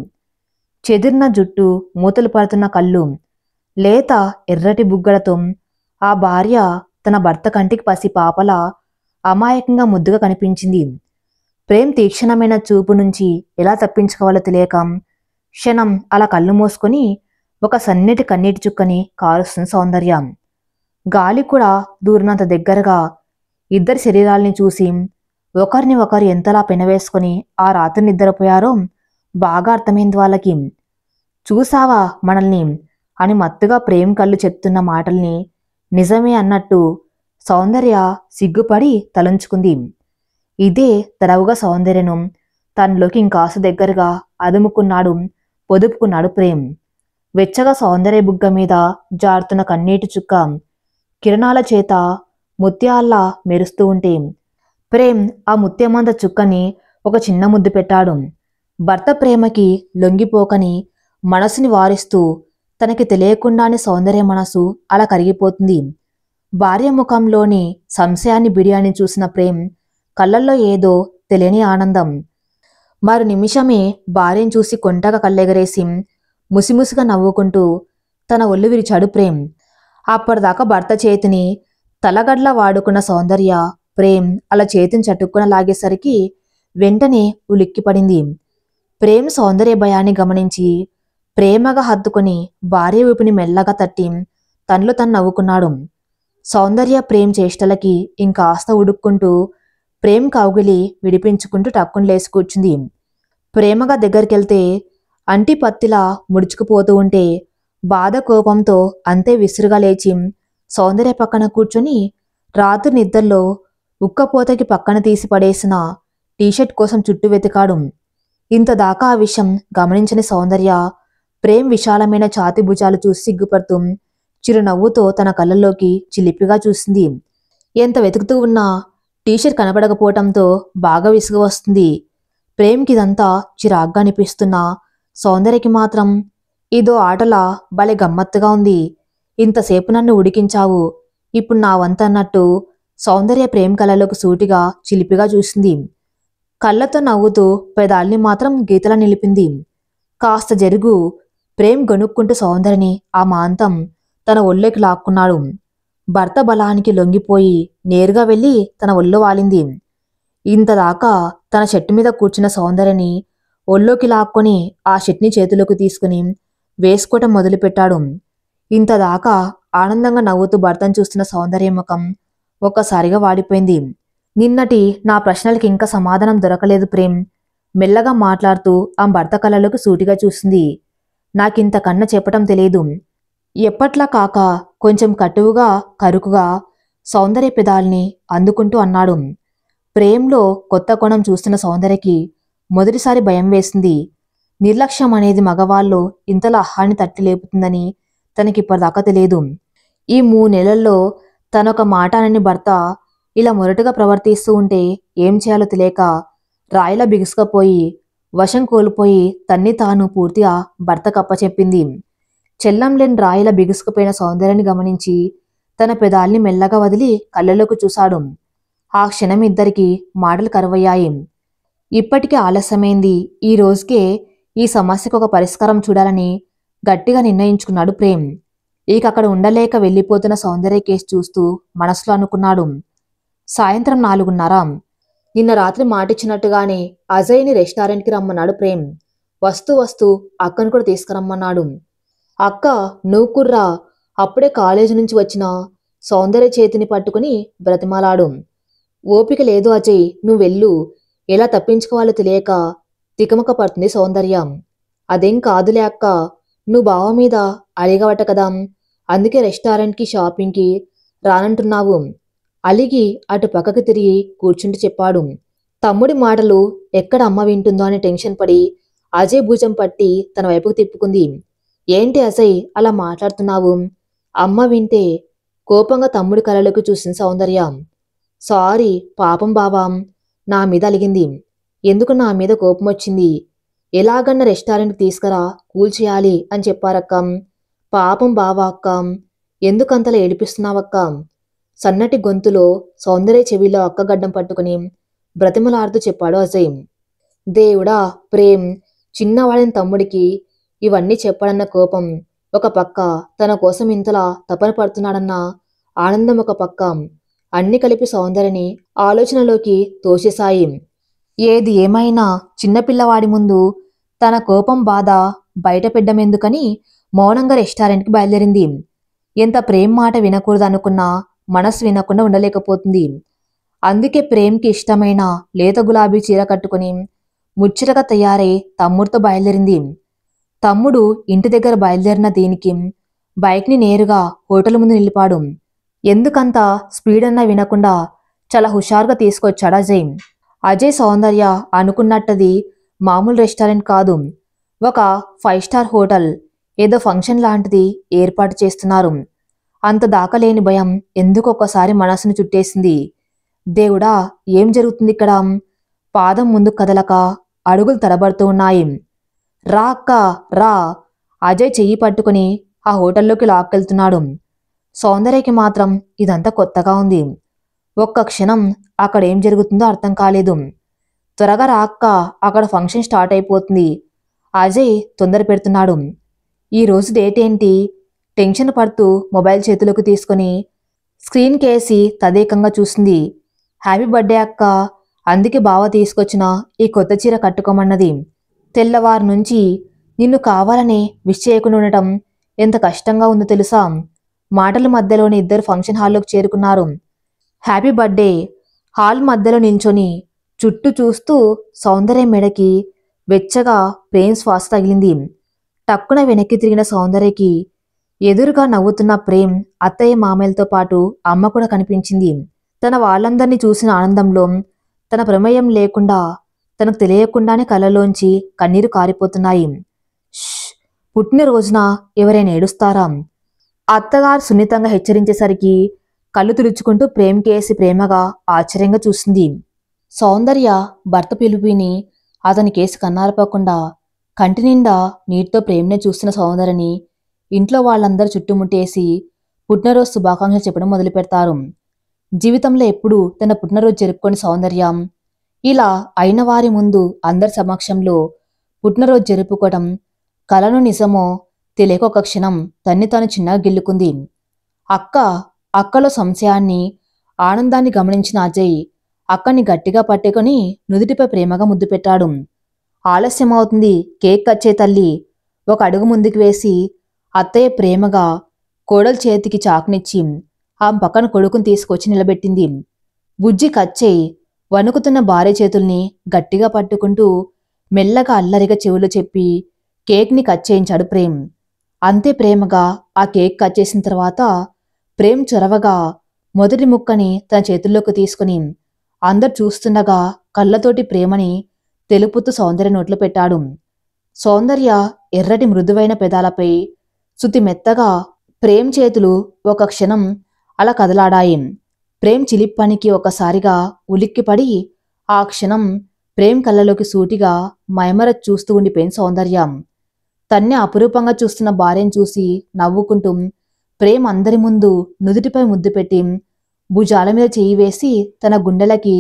చెదిరిన జుట్టు, మూతలు పడుతున్న కళ్ళు, లేత ఎర్రటి బుగ్గలతో ఆ భార్య తన భర్త కంటికి పసి పాపలా అమాయకంగా ముద్దుగా కనిపించింది. ప్రేమ్ తీక్షణమైన చూపు నుంచి ఎలా తప్పించుకోవాలో తెలియక క్షణం అలా కళ్ళు మూసుకొని ఒక సన్నటి కన్నీటి చుక్కని కారుస్తుంది సౌందర్య. గాలి కూడా దూరినంత దగ్గరగా ఇద్దరి శరీరాల్ని చూసి ఒకరిని ఒకరు ఎంతలా పెనవేసుకొని ఆ రాత్రి నిద్రపోయారో బాగా అర్థమైంది వాళ్ళకి. చూసావా మనల్ని అని మత్తుగా ప్రేమ్ కళ్ళు చెప్తున్న మాటల్ని నిజమే అన్నట్టు సౌందర్య సిగ్గుపడి తలంచుకుంది. ఇదే తరవుగా సౌందర్యను తనలోకి ఇంకాస్త దగ్గరగా అదుముకున్నాడు, పొదుపుకున్నాడు ప్రేమ్. వెచ్చగా సౌందర్య బుగ్గ మీద జారుతున్న కన్నీటి చుక్క కిరణాల చేత ముత్యాల్లా మెరుస్తూ ఉంటే ప్రేమ్ ఆ ముత్యమంత చుక్కని ఒక చిన్న ముద్దు పెట్టాడు. భర్త ప్రేమకి లొంగిపోకని మనసుని వారిస్తూ తనకి తెలియకుండానే సౌందర్య మనసు అలా కరిగిపోతుంది. భార్య ముఖంలోని సంశయాన్ని బిడియాన్ని చూసిన ప్రేమ్ కళ్ళల్లో ఏదో తెలియని ఆనందం. మరు నిమిషమే భార్యను చూసి కొంటగా కళ్ళెగరేసి ముసిముసిగా నవ్వుకుంటూ తన ఒళ్ళు విరిచాడు ప్రేమ్. అప్పటిదాకా భర్త చేతిని తలగడ్ల వాడుకున్న సౌందర్య ప్రేమ్ అలా చేతిని చటుక్కున లాగేసరికి వెంటనే ఉలిక్కిపడింది. ప్రేమ్ సౌందర్య భయాన్ని గమనించి ప్రేమగా హత్తుకుని భార్య ఊపిని మెల్లగా తట్టి తనలో తను నవ్వుకున్నాడు. సౌందర్య ప్రేమ్ చేష్టలకి ఇంకాస్త ఉడుక్కుంటూ ప్రేమ్ కౌగిలి విడిపించుకుంటూ టక్కుని లేచి కూర్చుంది. ప్రేమగా దగ్గరికెళ్తే అంటి పత్తిలా ముడుచుకుపోతూ ఉంటే బాధ కోపంతో అంతే విసురుగా లేచి సౌందర్య పక్కన కూర్చొని రాత్రి నిద్రలో ఉక్కపోతకి పక్కన తీసి పడేసిన టీషర్ట్ కోసం చుట్టూ వెతికాడు. ఇంతదాకా ఆ విషయం గమనించని సౌందర్య ప్రేమ్ విశాలమైన ఛాతి భుజాలు చూసి సిగ్గుపడుతూ చిరునవ్వుతో తన కళ్ళల్లోకి చిలిపిగా చూసింది. ఎంత వెతుకుతూ ఉన్నా టీషర్ట్ కనపడకపోవటంతో బాగా విసుగు వస్తుంది. ప్రేమ్కిదంతా చిరాగ్గా అనిపిస్తున్నా సౌందర్యకి మాత్రం ఇదో ఆటలా భలే గమ్మత్తుగా ఉంది. ఇంతసేపు నన్ను ఉడికించావు, ఇప్పుడు నా వంత అన్నట్టు సౌందర్య ప్రేమ్ కళ్ళలోకి సూటిగా చిలిపిగా చూసింది. కళ్ళతో నవ్వుతూ పెదాల్ని మాత్రం గీతలా నిలిపింది. కాస్త జరుగు. ప్రేమ్ గొనుక్కుంటూ సౌందర్యని ఆ మాంతం తన ఒళ్ళోకి లాక్కున్నాడు. భర్త బలానికి లొంగిపోయి నేరుగా వెళ్ళి తన ఒళ్ళో వాలింది. ఇంతదాకా తన షర్టు మీద కూర్చున్న సౌందర్యని ఒళ్ళోకి లాక్కొని ఆ షర్ట్ని చేతిలోకి తీసుకుని వేసుకోవటం మొదలుపెట్టాడు. ఇంతదాకా ఆనందంగా నవ్వుతూ భర్తను చూస్తున్న సౌందర్య ముఖం ఒక్కసారిగా వాడిపోయింది. నిన్నటి నా ప్రశ్నలకి ఇంకా సమాధానం దొరకలేదు ప్రేమ్. మెల్లగా మాట్లాడుతూ ఆ భర్త కళ్ళలోకి సూటిగా చూసింది. నాకింతకన్నా చెప్పటం తెలియదు. ఎప్పట్లా కాక కొంచెం కటువుగా కరుకుగా సౌందర్య పెదాల్ని అందుకుంటూ అన్నాడు. ప్రేమ్లో కొత్త కోణం చూస్తున్న సౌందర్యకి మొదటిసారి భయం వేసింది. నిర్లక్ష్యం అనేది మగవాళ్ళు ఇంతలా అహాన్ని తట్టి లేపుతుందని తనకిప్పటిదాకా తెలియదు. ఈ 3 నెలల్లో తనొక మాట అనని భర్త ఇలా మొరటుగా ప్రవర్తిస్తూ ఉంటే ఏం చేయాలో తెలియక రాయిలా బిగుసుకపోయి వశం కోల్పోయి తన్ని తాను పూర్తిగా భర్తకప్పచెప్పింది. చెల్లం లేని రాయిలా బిగుసుకుపోయిన సౌందర్యాన్ని గమనించి తన పెదాల్ని మెల్లగా వదిలి కళ్ళలోకి చూశాడు. ఆ క్షణం ఇద్దరికి మాటలు కరువయ్యాయి. ఇప్పటికే ఆలస్యమైంది. ఈ రోజుకే ఈ సమస్యకు ఒక పరిష్కారం చూడాలని గట్టిగా నిర్ణయించుకున్నాడు ప్రేమ్. ఇక అక్కడ ఉండలేక వెళ్ళిపోతున్న సౌందర్య కేసు చూస్తూ మనసులో అనుకున్నాడు. సాయంత్రం 4:30. నిన్న రాత్రి మాటిచ్చినట్టుగానే అజయ్ని రెస్టారెంట్కి రమ్మన్నాడు ప్రేమ్. వస్తూ వస్తూ అక్కను కూడా తీసుకురమ్మన్నాడు. అక్క నువ్వు కుర్రా, అప్పుడే కాలేజీ నుంచి వచ్చిన సౌందర్య చేతిని పట్టుకుని బ్రతిమాలాడు. ఓపిక లేదు అజయ్, నువ్వు వెళ్ళు. ఎలా తప్పించుకోవాలో తెలియక తికమక పడుతుంది సౌందర్య. అదేం కాదులే అక్క, నువ్వు బావ మీద అలిగవట కదా, అందుకే రెస్టారెంట్కి షాపింగ్కి రానంటున్నావు. అలిగి అటు పక్కకి తిరిగి కూర్చుంటూ చెప్పాడు. తమ్ముడి మాటలు ఎక్కడ అమ్మ వింటుందో అని టెన్షన్ పడి అజయ్ భుజం పట్టి తన వైపుకు తిప్పుకుంది. ఏంటి అజయ్ అలా మాట్లాడుతున్నావు? అమ్మ వింటే కోపంగా తమ్ముడి కళ్ళలోకి చూసింది సౌందర్య. సారీ పాపం బావా, నా మీద అలిగింది. ఎందుకు నా మీద కోపం వచ్చింది? ఎలాగన్నా రెస్టారెంట్కి తీసుకురా, కూల్ చేయాలి అని చెప్పారక్క. పాపం బావా అక్క, ఎందుకంతలా ఏడిపిస్తున్నావక్క? సన్నటి గొంతులో సౌందర్య చెవిలో అక్క గడ్డం పట్టుకుని బ్రతిమలాడుతూ చెప్పాడు అజయ్. దేవుడా, ప్రేమ్ చిన్నవాడిన తమ్ముడికి ఇవన్నీ చెప్పాడన్న కోపం ఒక పక్క, తన కోసం ఇంతలా తపన పడుతున్నాడన్న ఆనందం ఒక పక్క, అన్ని కలిపి సౌందర్యని ఆలోచనలోకి తోసేశాయి. ఏది ఏమైనా చిన్నపిల్లవాడి ముందు తన కోపం బాధ బయట పెట్టమెందుకని మౌనంగా రెస్టారెంట్కి బయలుదేరింది. ఎంత ప్రేమ్ మాట వినకూడదనుకున్నా మనసు వినకుండా ఉండలేకపోతుంది. అందుకే ప్రేమ్కి ఇష్టమైన లేత గులాబీ చీర కట్టుకుని ముచ్చటగా తయారై తమ్ముడితో బయలుదేరింది. తమ్ముడు ఇంటి దగ్గర బయలుదేరిన దీనికి బైక్ని నేరుగా హోటల్ ముందు నిలిపాడు. ఎందుకంత స్పీడ్ అన్నా వినకుండా చాలా హుషారుగా తీసుకొచ్చాడు అజయ్. అజయ్ సౌందర్య అనుకున్నట్టది మామూలు రెస్టారెంట్ కాదు, ఒక 5 స్టార్ హోటల్. ఏదో ఫంక్షన్ లాంటిది ఏర్పాటు చేస్తున్నారు. అంత దాకలేని భయం ఎందుకు ఒక్కసారి మనసును చుట్టేసింది. దేవుడా, ఏం జరుగుతుంది ఇక్కడ? పాదం ముందు కదలక అడుగులు తడబడుతూ ఉన్నాయి. రా అక్క రా. అజయ్ చెయ్యి పట్టుకుని ఆ హోటల్లోకి లాక్కెళ్తున్నాడు. సౌందర్యకి మాత్రం ఇదంతా కొత్తగా ఉంది. ఒక్క క్షణం అక్కడ ఏం జరుగుతుందో అర్థం కాలేదు. త్వరగా రా అక్క, అక్కడ ఫంక్షన్ స్టార్ట్ అయిపోతుంది. అజయ్ తొందర పెడుతున్నాడు. ఈరోజు డేట్ ఏంటి? టెన్షన్ పడుతూ మొబైల్ చేతిలోకి తీసుకుని స్క్రీన్ కేసి తదేకంగా చూసింది. హ్యాపీ బర్త్డే అక్క, అందుకే బావ తీసుకొచ్చిన ఈ కొత్త చీర కట్టుకోమన్నది. తెల్లవారు నుంచి నిన్ను కావాలని విష్ చేయకుండా ఉండటం ఎంత కష్టంగా ఉందో తెలుసా? మాటల మధ్యలోని ఇద్దరు ఫంక్షన్ హాల్లోకి చేరుకున్నారు. హ్యాపీ బర్త్డే హాల్ మధ్యలో నిల్చొని చుట్టూ చూస్తూ సౌందర్య మెడకి వెచ్చగా ప్రేమ్ శ్వాస తగిలింది. టక్కున వెనక్కి తిరిగిన సౌందర్యకి ఎదురుగా నవ్వుతున్న ప్రేమ్, అత్తయ్య మామయ్యలతో పాటు అమ్మ కూడా కనిపించింది. తన వాళ్ళందరినీ చూసిన ఆనందంలో తన ప్రమేయం లేకుండా తనకు తెలియకుండానే కళ్ళలోంచి కన్నీరు కారిపోతున్నాయి. పుట్టినరోజున ఎవరైనా ఏడుస్తారా? అత్తగారు సున్నితంగా హెచ్చరించేసరికి కళ్ళు తుడుచుకుంటూ ప్రేమ్ కేసి ప్రేమగా ఆశ్చర్యంగా చూసింది. సౌందర్య భర్త పిలుపుని అతని కేసి కన్నారపోకుండా కంటి నిండా నీటితో ప్రేమనే చూస్తున్న సౌందర్యని ఇంట్లో వాళ్ళందరూ చుట్టుముట్టేసి పుట్టినరోజు శుభాకాంక్షలు చెప్పడం మొదలు పెడతారు. జీవితంలో ఎప్పుడూ తన పుట్టినరోజు జరుపుకొని సౌందర్యం ఇలా అయిన వారి ముందు అందరి సమక్షంలో పుట్టినరోజు జరుపుకోవడం కలను నిజమో తెలియక ఒక క్షణం తన్ని తాను చిన్నగా గిల్లుకుంది. అక్కలో సంశయాన్ని, ఆనందాన్ని గమనించిన అజయ్ అక్కని గట్టిగా పట్టుకొని నుదుటిపై ప్రేమగా ముద్దు పెట్టాడు. ఆలస్యమవుతుంది, కేక్ కచ్చే తల్లి. ఒక అడుగు ముందుకు వేసి అత్తయ్య ప్రేమగా కోడలు చేతికి చాకునిచ్చి ఆమె పక్కన కొడుకుని తీసుకొచ్చి నిలబెట్టింది. బుజ్జి కచ్చేయి వణుకుతున్న భార్య చేతుల్ని గట్టిగా పట్టుకుంటూ మెల్లగా అల్లరిగా చెవులు చెప్పి కేక్ని కట్ చేయించాడు ప్రేమ్. అంతే ప్రేమగా ఆ కేక్ కట్ చేసిన తర్వాత ప్రేమ్ చొరవగా మొదటి ముక్కని తన చేతుల్లోకి తీసుకుని అందరు చూస్తుండగా కళ్ళతోటి ప్రేమని తెలుపుతూ సౌందర్య నోట్లో పెట్టాడు. సౌందర్య ఎర్రటి మృదువైన పెదాలపై శృతి మెత్తగా ప్రేమ్ చేతులు ఒక క్షణం అలా కదలాడాయి. ప్రేమ్ చిలిప్పనికి ఒకసారిగా ఉలిక్కిపడి ఆ క్షణం ప్రేమ్ కళ్ళలోకి సూటిగా మైమర చూస్తూ ఉండిపోయిన సౌందర్య తన్నే అపురూపంగా చూస్తున్న భార్యను చూసి నవ్వుకుంటూ ప్రేమ్ అందరి ముందు నుదుటిపై ముద్దు పెట్టి భుజాల మీద చేయి వేసి తన గుండెలకి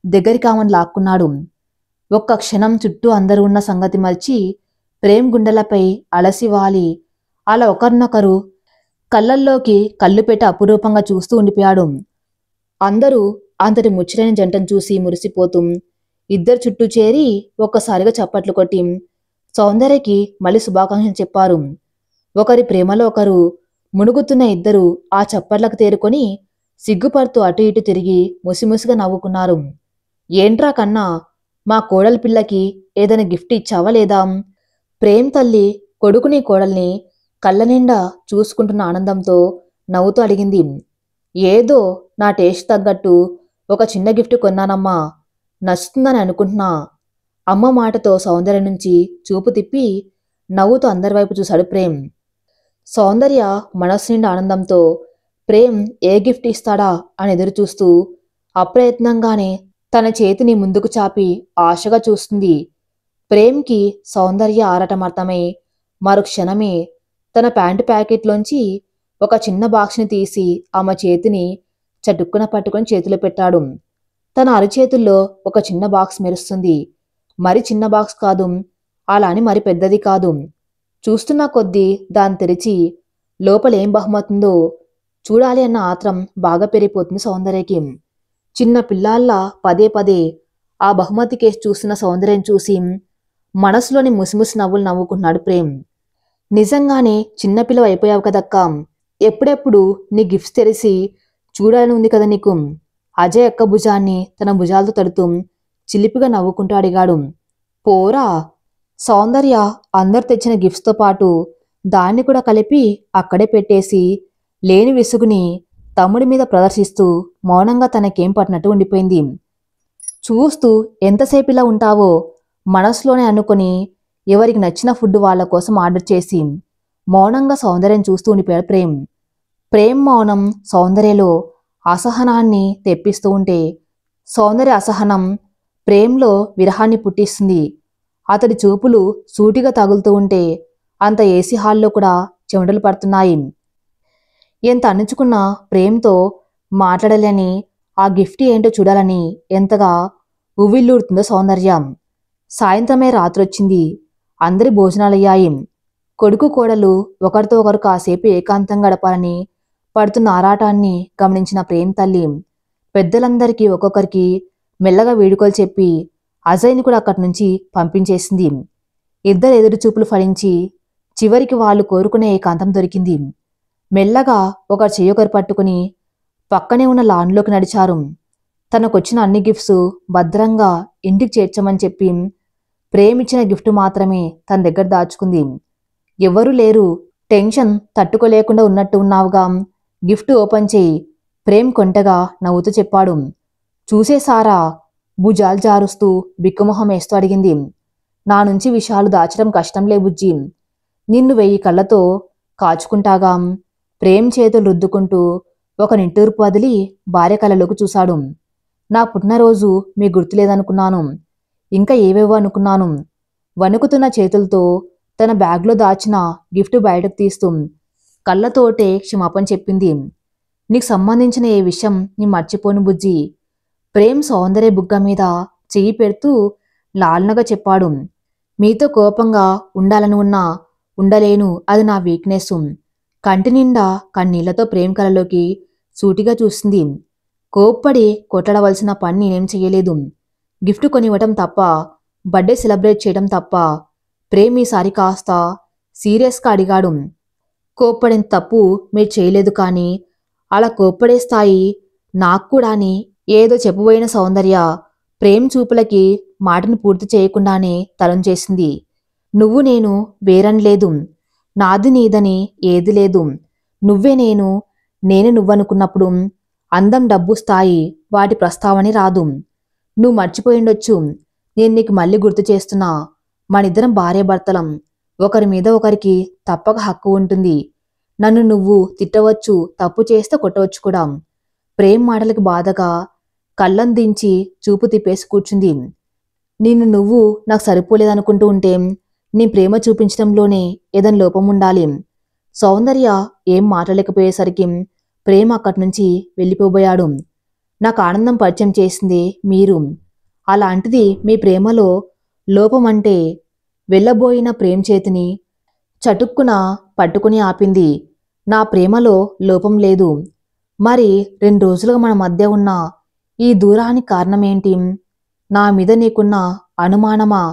దగ్గరికి ఆమెను లాక్కున్నాడు. ఒక్క క్షణం చుట్టూ అందరూ ఉన్న సంగతి మర్చి ప్రేమ్ గుండెలపై అలసి వాలి అలా ఒకరినొకరు కళ్ళల్లోకి కళ్ళు పెట్టి అపురూపంగా చూస్తూ ఉండిపోయాడు. అందరూ అంతటి ముచ్చటైన జంటను చూసి మురిసిపోతూ ఇద్దరు చుట్టూ చేరి ఒక్కసారిగా చప్పట్లు కొట్టి సౌందర్యకి మళ్ళీ శుభాకాంక్షలు చెప్పారు. ఒకరి ప్రేమలో ఒకరు మునుగుతున్న ఇద్దరు ఆ చప్పట్లకు తేరుకొని సిగ్గుపడుతూ అటు ఇటు తిరిగి ముసిముసిగా నవ్వుకున్నారు. ఏంట్రా కన్నా, మా కోడలి పిల్లకి ఏదైనా గిఫ్ట్ ఇచ్చావా లేదా? ప్రేమ్ తల్లి కొడుకుని కోడల్ని కళ్ళ నిండా చూసుకుంటున్న ఆనందంతో నవ్వుతూ అడిగింది. ఏదో నా టేస్ట్ తగ్గట్టు ఒక చిన్న గిఫ్ట్ కొన్నానమ్మా, నచ్చుతుందని అనుకుంటున్నా. అమ్మ మాటతో సౌందర్య నుంచి చూపు తిప్పి నవ్వుతూ అందరి వైపు చూశాడు ప్రేమ్. సౌందర్య మనస్సు నిండా ఆనందంతో ప్రేమ్ ఏ గిఫ్ట్ ఇస్తాడా అని ఎదురు చూస్తూ అప్రయత్నంగానే తన చేతిని ముందుకు చాపి ఆశగా చూస్తుంది. ప్రేమ్కి సౌందర్య ఆరాటం అర్థమై మరు క్షణమే తన ప్యాంటు ప్యాకెట్లోంచి ఒక చిన్న బాక్స్ని తీసి ఆమె చేతిని చటుక్కున పట్టుకొని చేతిలో పెట్టాడు. తన అరచేతుల్లో ఒక చిన్న బాక్స్ మెరుస్తుంది. మరి చిన్న బాక్స్ కాదు, అలా అని మరి పెద్దది కాదు. చూస్తున్న కొద్దీ దాన్ని తెరిచి లోపలేం బహుమతుందో చూడాలి అన్న ఆత్రం బాగా పెరిగిపోతుంది సౌందర్యకి. చిన్న పిల్లాల్లా పదే పదే ఆ బహుమతి కేసు చూస్తున్న సౌందర్యం చూసి మనసులోని ముసిముసి నవ్వులు నవ్వుకున్నాడు ప్రేమ్. నిజంగానే చిన్నపిల్లవ అయిపోయావు కదక్కా, ఎప్పుడెప్పుడు నీ గిఫ్ట్స్ తెరిచి చూడాలని ఉంది కదా నీకు. అజయ్ అక్క భుజాన్ని తన భుజాలతో తడుతూ చిలిపిగా నవ్వుకుంటూ అడిగాడు. పోరా. సౌందర్య అందరు తెచ్చిన గిఫ్ట్స్తో పాటు దాన్ని కూడా కలిపి అక్కడే పెట్టేసి లేని విసుగుని తమ్ముడి మీద ప్రదర్శిస్తూ మౌనంగా తనకేం పట్టినట్టు ఉండిపోయింది. చూస్తూ ఎంతసేపు ఇలా ఉంటావో మనసులోనే అనుకుని ఎవరికి నచ్చిన ఫుడ్ వాళ్ళ కోసం ఆర్డర్ చేసి మౌనంగా సౌందర్యం చూస్తూ ఉండిపోయాడు ప్రేమ్. ప్రేమ్ మౌనం సౌందర్యలో అసహనాన్ని తెప్పిస్తూ ఉంటే సౌందర్య అసహనం ప్రేమ్లో విరహాన్ని పుట్టిస్తుంది. అతడి చూపులు సూటిగా తగులుతూ ఉంటే అంత ఏసీ హాల్లో కూడా చెమటలు పడుతున్నాయి. ఎంత అణుచుకున్నా ప్రేమ్తో మాట్లాడాలని, ఆ గిఫ్ట్ ఏంటో చూడాలని ఎంతగా ఉవ్విళ్ళూరుతుందో సౌందర్య. సాయంత్రమే రాత్రొచ్చింది. అందరి భోజనాలయ్యాయి. కొడుకు కోడలు ఒకరితో ఒకరు కాసేపు ఏకాంతం గడపాలని పడుతున్న ఆరాటాన్ని గమనించిన ప్రేమ్ తల్లి పెద్దలందరికీ ఒక్కొక్కరికి మెల్లగా వీడుకోలు చెప్పి అజయ్ని కూడా అక్కడి నుంచి పంపించేసింది. ఇద్దరు ఎదురుచూపులు ఫలించి చివరికి వాళ్ళు కోరుకునే ఏకాంతం దొరికింది. మెల్లగా ఒకరు చెయ్యొకరు పట్టుకుని పక్కనే ఉన్న లాన్లోకి నడిచారు. తనకొచ్చిన అన్ని గిఫ్ట్స్ భద్రంగా ఇంటికి చేర్చమని చెప్పి ప్రేమిచ్చిన గిఫ్ట్ మాత్రమే తన దగ్గర దాచుకుంది. ఎవరూ లేరు, టెన్షన్ తట్టుకోలేకుండా ఉన్నట్టు ఉన్నావుగా, గిఫ్ట్ ఓపెన్ చేయి, ప్రేమ్ కొంటగా నవ్వుతూ చెప్పాడు. చూసేసారా? భుజాలు జారుస్తూ బిక్కుమొహం వేస్తూ అడిగింది. నా నుంచి విషయాలు దాచడం కష్టంలే బుజ్జి, నిన్ను 1000 కళ్ళతో కాచుకుంటాగా. ప్రేమ్ చేతులు రుద్దుకుంటూ ఒక నిట్టూర్పు వదిలి భార్య కళ్ళలోకి చూశాడు. నా పుట్టినరోజు మీ గుర్తులేదనుకున్నాను, ఇంకా ఏవేవో అనుకున్నాను. వణుకుతున్న చేతులతో తన బ్యాగ్లో దాచిన గిఫ్ట్ బయటకు తీస్తూ కళ్ళతోటే క్షమాపణ చెప్పింది. నీకు సంబంధించిన ఏ విషయం నీ మర్చిపోను బుజ్జి, ప్రేమ్ సౌందర్య బుగ్గ మీద చెయ్యి పెడుతూ లాలనగా చెప్పాడు. మీతో కోపంగా ఉండాలని ఉన్నా ఉండలేను, అది నా వీక్నెస్. కంటి నిండా కన్నీళ్లతో ప్రేమ్ కలలోకి సూటిగా చూసింది. కోప్పడి కొట్టడవలసిన పని నేనేం చెయ్యలేదు, గిఫ్ట్ కొనివ్వటం తప్ప, బర్త్డే సెలబ్రేట్ చేయడం తప్ప. ప్రేమ్ ఈసారి కాస్త సీరియస్గా అడిగాడు. కోప్పడిన తప్పు మీరు చేయలేదు, కానీ అలా కోప్పడే స్థాయి నాకు కూడా అని ఏదో చెప్పబోయిన సౌందర్య ప్రేమ్ చూపులకి మాటను పూర్తి చేయకుండానే తలంచేసింది. నువ్వు నేను వేరనలేదు, నాది నీదని ఏది లేదు, నువ్వే నేను, నేనే నువ్వనుకున్నప్పుడు అందం, డబ్బు, స్థాయి వాటి ప్రస్తావనే రాదు. నువ్వు మర్చిపోయిండొచ్చు, నేను నీకు మళ్ళీ గుర్తు చేస్తున్నా, మనిద్దరం భార్యాభర్తలం, ఒకరి మీద ఒకరికి తప్పక హక్కు ఉంటుంది. నన్ను నువ్వు తిట్టవచ్చు, తప్పు చేస్తే కొట్టవచ్చు కూడా. ప్రేమ్ మాటలకి బాధగా కళ్ళం దించి చూపు తిప్పేసి కూర్చుంది. నిన్ను నువ్వు నాకు సరిపోలేదనుకుంటూ ఉంటే నీ ప్రేమ చూపించడంలోనే ఏదైనా లోపం ఉండాలి. సౌందర్య ఏం మాట్లాడలేకపోయేసరికి ప్రేమ అక్కడి నుంచి వెళ్ళిపోబోయాడు. నాకు ఆనందం పరిచయం చేసింది మీరు, అలాంటిది మీ ప్రేమలో లోపం అంటే? వెళ్ళబోయిన ప్రేమ్ చేతిని చటుక్కున పట్టుకుని ఆపింది. నా ప్రేమలో లోపం లేదు. మరి 2 రోజులుగా మన మధ్య ఉన్న ఈ దూరానికి కారణమేంటి? నా మీద నీకున్న అనుమానమా,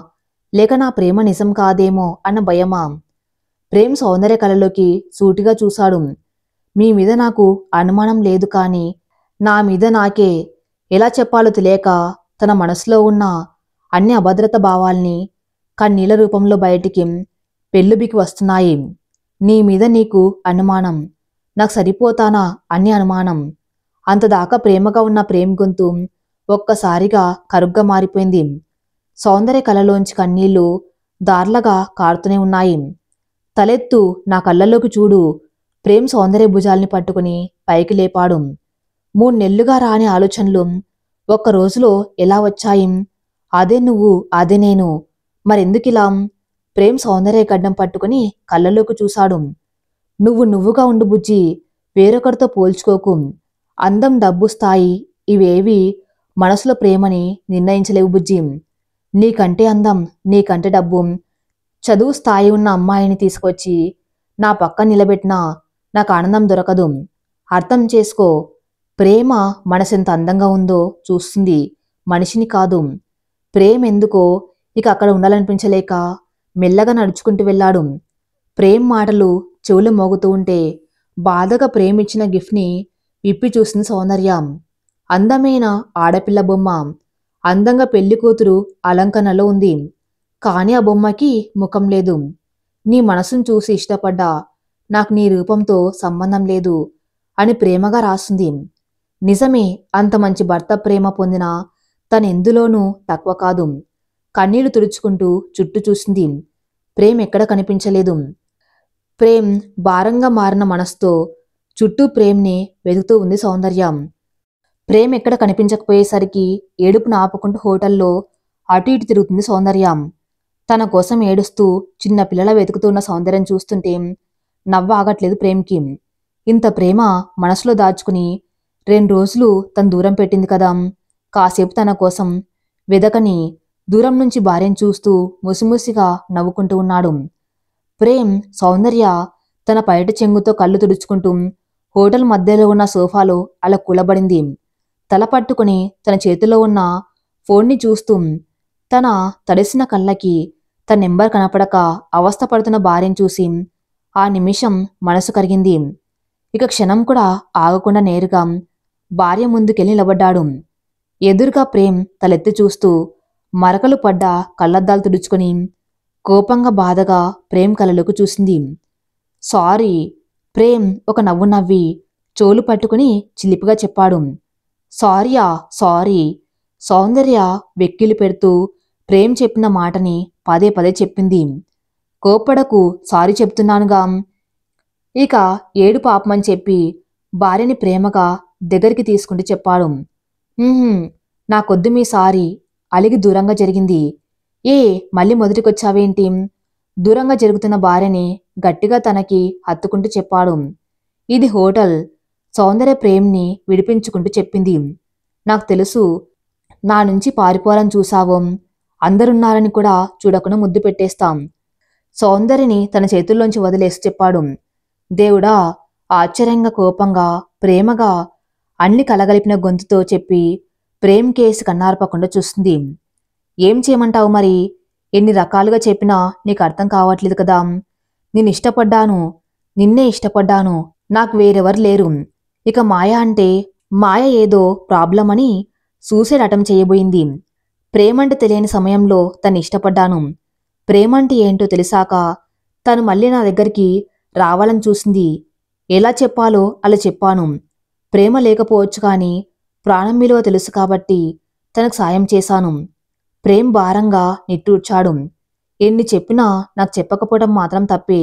లేక నా ప్రేమ నిజం కాదేమో అన్న భయమా? ప్రేమ్ సౌందర్య కళలోకి సూటిగా చూశాడు. మీ మీద నాకు అనుమానం లేదు, కానీ నా మీద నాకే ఎలా చెప్పాలో తెలియక తన మనసులో ఉన్న అన్ని అభద్రత భావాల్ని కన్నీళ్ల రూపంలో బయటికి పెళ్ళుబికి వస్తున్నాయి. నీ మీద నీకు అనుమానం, నాకు సరిపోతానా అన్ని అనుమానం. అంతదాకా ప్రేమగా ఉన్న ప్రేమ్ గొంతు ఒక్కసారిగా కరుగ్గా మారిపోయింది. సౌందర్య కళ్ళలోంచి కన్నీళ్లు దార్లగా కారుతూనే ఉన్నాయి. తలెత్తు, నా కళ్ళలోకి చూడు. ప్రేమ్ సౌందర్య భుజాల్ని పట్టుకుని పైకి లేపాడు. 3 నెలలుగా రాని ఆలోచనలు ఒక్క రోజులో ఎలా వచ్చాయి? అదే నువ్వు, అదే నేను, మరెందుకిలా? ప్రేమ్ సౌందర్య గడ్డం పట్టుకుని కళ్ళలోకి చూశాడు. నువ్వు నువ్వుగా ఉండు బుజ్జి, వేరొకరితో పోల్చుకోకు. అందం, డబ్బు, స్థాయి ఇవేవి మనసులో ప్రేమని నిర్ణయించలేవు బుజ్జి. నీకంటే అందం, నీకంటే డబ్బు, చదువు, స్థాయి ఉన్న అమ్మాయిని తీసుకొచ్చి నా పక్కన నిలబెట్టినా నాకు ఆనందం దొరకదు. అర్థం చేసుకో. ప్రేమ మనసెంత అందంగా ఉందో చూస్తుంది, మనిషిని కాదు. ప్రేమ్ ఎందుకో ఇక అక్కడ ఉండాలనిపించలేక మెల్లగా నడుచుకుంటూ వెళ్ళాడు. ప్రేమ్ మాటలు చెవులు మోగుతూ ఉంటే బాధగా ప్రేమిచ్చిన గిఫ్ట్ని విప్పి చూసింది సౌందర్య. అందమైన ఆడపిల్ల బొమ్మ, అందంగా పెళ్లి కూతురు అలంకరణలో ఉంది, కానీ ఆ బొమ్మకి ముఖం లేదు. నీ మనసును చూసి ఇష్టపడ్డా, నాకు నీ రూపంతో సంబంధం లేదు అని ప్రేమగా రాస్తుంది. నిజమే, అంత మంచి భర్త ప్రేమ పొందిన తనెందులోనూ తక్కువ కాదు. కన్నీళ్లు తుడుచుకుంటూ చుట్టూ చూసింది. ప్రేమ్ ఎక్కడ కనిపించలేదు. ప్రేమ్ భారంగా మారిన మనసుతో చుట్టూ ప్రేమ్ని వెతుకుతూ ఉంది సౌందర్య. ప్రేమ్ ఎక్కడ కనిపించకపోయేసరికి ఏడుపును ఆపుకుంటూ హోటల్లో అటు ఇటు తిరుగుతుంది సౌందర్య. తన కోసం ఏడుస్తూ చిన్న పిల్లల వెతుకుతున్న సౌందర్యం చూస్తుంటే నవ్వు ఆగట్లేదు ప్రేమ్కి. ఇంత ప్రేమ మనసులో దాచుకుని 2 రోజులు తను దూరం పెట్టింది కదా, కాసేపు తన కోసం వెదకని దూరం నుంచి భార్యను చూస్తూ ముసిముసిగా నవ్వుకుంటూ ఉన్నాడు. ప్రేమ్ సౌందర్య తన పైట చెంగుతో కళ్ళు తుడుచుకుంటూ హోటల్ మధ్యలో ఉన్న సోఫాలో అలా కూలబడింది. తల పట్టుకుని తన చేతిలో ఉన్న ఫోన్ని చూస్తూ తన తడిసిన కళ్ళకి తన నెంబర్ కనపడక అవస్థపడుతున్న భార్యను చూసి ఆ నిమిషం మనసు కరిగింది. ఇక క్షణం కూడా ఆగకుండా నేరుగా భార్య ముందుకెళ్ళి నిలబడ్డాడు. ఎదురుగా ప్రేమ్ తలెత్తి చూస్తూ మరకలు పడ్డ కళ్ళద్దాలు తుడుచుకొని కోపంగా బాధగా ప్రేమ్ కళ్ళలోకి చూసింది. సారీ. ప్రేమ్ ఒక నవ్వు నవ్వి చోలు పట్టుకుని చిలిపిగా చెప్పాడు. సారీయా సారీ. సౌందర్య వెక్కిలి పెడుతూ ప్రేమ్ చెప్పిన మాటని పదే పదే చెప్పింది. కోప్పడకు, సారీ చెప్తున్నానుగా. ఇక ఏడు పాపమని చెప్పి భార్యని ప్రేమగా దగ్గరికి తీసుకుంటూ చెప్పాడు. నాకొద్దు మీ సారీ. అలిగి దూరంగా జరిగింది. ఏ మళ్ళీ మొదటికొచ్చావేంటి? దూరంగా జరుగుతున్న భార్యని గట్టిగా తనకి హత్తుకుంటూ చెప్పాడు. ఇది హోటల్. సౌందర్య ప్రేమ్ని విడిపించుకుంటూ చెప్పింది. నాకు తెలుసు, నా నుంచి పారిపోవాలని చూసావో అందరున్నారని కూడా చూడకుండా ముద్దు పెట్టేస్తాం. సౌందర్యని తన చేతుల్లోంచి వదిలేసి చెప్పాడు. దేవుడా! ఆశ్చర్యంగా కోపంగా ప్రేమగా అన్ని కలగలిపిన గొంతుతో చెప్పి ప్రేమ్ కేసు కన్నార్పకుండా చూస్తుంది. ఏం చేయమంటావు మరి? ఎన్ని రకాలుగా చెప్పినా నీకు అర్థం కావట్లేదు కదా. నేను ఇష్టపడ్డాను, నిన్నే ఇష్టపడ్డాను, నాకు వేరెవరు లేరు. ఇక మాయ అంటే మాయ ఏదో ప్రాబ్లం అని సూసైడ్ అటెంప్ట్ చేయబోయింది. ప్రేమంటే తెలియని సమయంలో తను ఇష్టపడ్డాను. ప్రేమంటే ఏంటో తెలిసాక తను మళ్ళీ నా దగ్గరికి రావాలని చూసింది. ఎలా చెప్పాలో అలా చెప్పాను. ప్రేమ లేకపోవచ్చు కానీ ప్రాణం విలువ తెలుసు కాబట్టి తనకు సాయం చేశాను. ప్రేమ్ భారంగా నిట్టూర్చాడు. ఎన్ని చెప్పినా నాకు చెప్పకపోవడం మాత్రం తప్పే.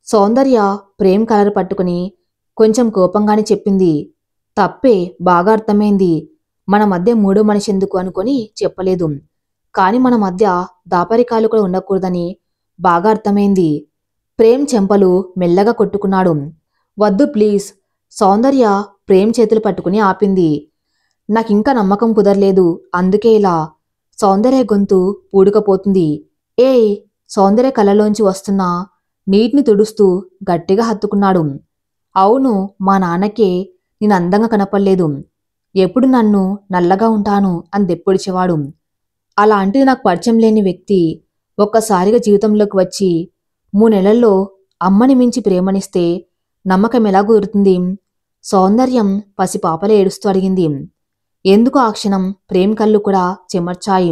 సౌందర్య ప్రేమ్ కలర్ పట్టుకుని కొంచెం కోపంగానే చెప్పింది. తప్పే, బాగా అర్థమైంది. మన మధ్య మూడో మనిషి ఎందుకు అనుకొని చెప్పలేదు. కాని మన మధ్య దాపరికాలు కూడా ఉండకూడదని బాగా అర్థమైంది. ప్రేమ్ చెంపలు మెల్లగా కొట్టుకున్నాడు. వద్దు ప్లీజ్. సౌందర్య ప్రేమ్ చేతులు పట్టుకుని ఆపింది. నాకింకా నమ్మకం కుదరలేదు, అందుకే ఇలా. సౌందర్య గొంతు పూడుకపోతుంది. ఏయ్! సౌందర్య కళ్ళలోంచి వస్తున్న నీటిని తుడుస్తూ గట్టిగా హత్తుకున్నాడు. అవును, మా నాన్నకే నేను అందంగా కనపడలేదు. ఎప్పుడు నన్ను నల్లగా ఉంటాను అని దెప్పొడిచేవాడు. అలాంటిది నాకు పరిచయం లేని వ్యక్తి ఒక్కసారిగా జీవితంలోకి వచ్చి 3 నెలల్లో అమ్మని మించి ప్రేమనిస్తే నమ్మకం ఎలా కుదురుతుంది? సౌందర్యం పసిపాపలే ఏడుస్తూ అడిగింది. ఎందుకు ఆ క్షణం ప్రేమ్ కళ్ళు కూడా చెమర్చాయి.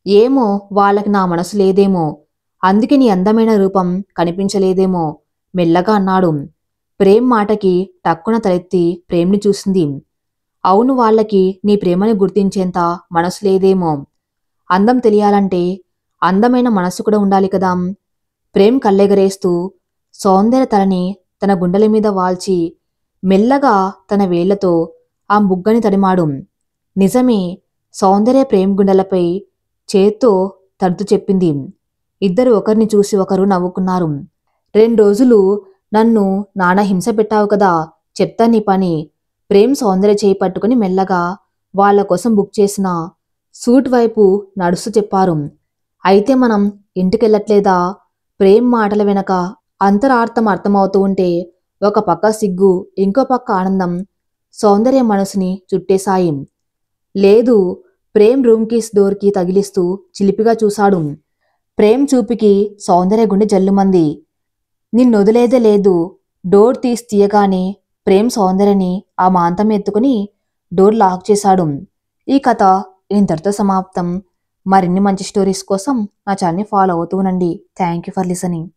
ఏమో, వాళ్ళకి నా మనసు లేదేమో, అందుకే నీ అందమైన రూపం కనిపించలేదేమో మెల్లగా అన్నాడు. ప్రేమ్ మాటకి టక్కున తలెత్తి ప్రేమ్ని చూసింది. అవును, వాళ్ళకి నీ ప్రేమని గుర్తించేంత మనసు లేదేమో. అందం తెలియాలంటే అందమైన మనసు కూడా ఉండాలి కదా. ప్రేమ్ కళ్ళెగరేస్తూ సౌందర్య తలని తన గుండెల మీద వాల్చి మెల్లగా తన వేళ్లతో ఆ బుగ్గని తడిమాడు. నిజమే, సౌందర్య ప్రేమ్ గుండెలపై చేత్తో తడుతూ చెప్పింది. ఇద్దరు ఒకరిని చూసి ఒకరు నవ్వుకున్నారు. 2 రోజులు నన్ను నానా హింస పెట్టావు కదా, చెప్తా నీ పని. ప్రేమ్ సౌందర్య చేయి పట్టుకుని మెల్లగా వాళ్ల కోసం బుక్ చేసిన సూట్ వైపు నడుస్తూ చెప్పారు. అయితే మనం ఇంటికెళ్ళట్లేదా? ప్రేమ్ మాటల వెనక అంతరార్థం అర్థమవుతూ ఉంటే ఒక పక్క సిగ్గు, ఇంకో పక్క ఆనందం సౌందర్య మనసుని చుట్టేశాయి. లేదు. ప్రేమ్ రూమ్ కీస్ డోర్కి తగిలిస్తూ చిలిపిగా చూశాడు. ప్రేమ్ చూపుకి సౌందర్య గుండె జల్లుమంది. నిన్నొదిలేదే లేదు. డోర్ తీయగానే ప్రేమ్ సౌందర్యని ఆ మాంతం ఎత్తుకుని డోర్ లాక్ చేశాడు. ఈ కథ ఇంతటితో సమాప్తం. మరిన్ని మంచి స్టోరీస్ కోసం నా ఛానల్ని ఫాలో అవుతూ ఉండండి. Thank you for listening.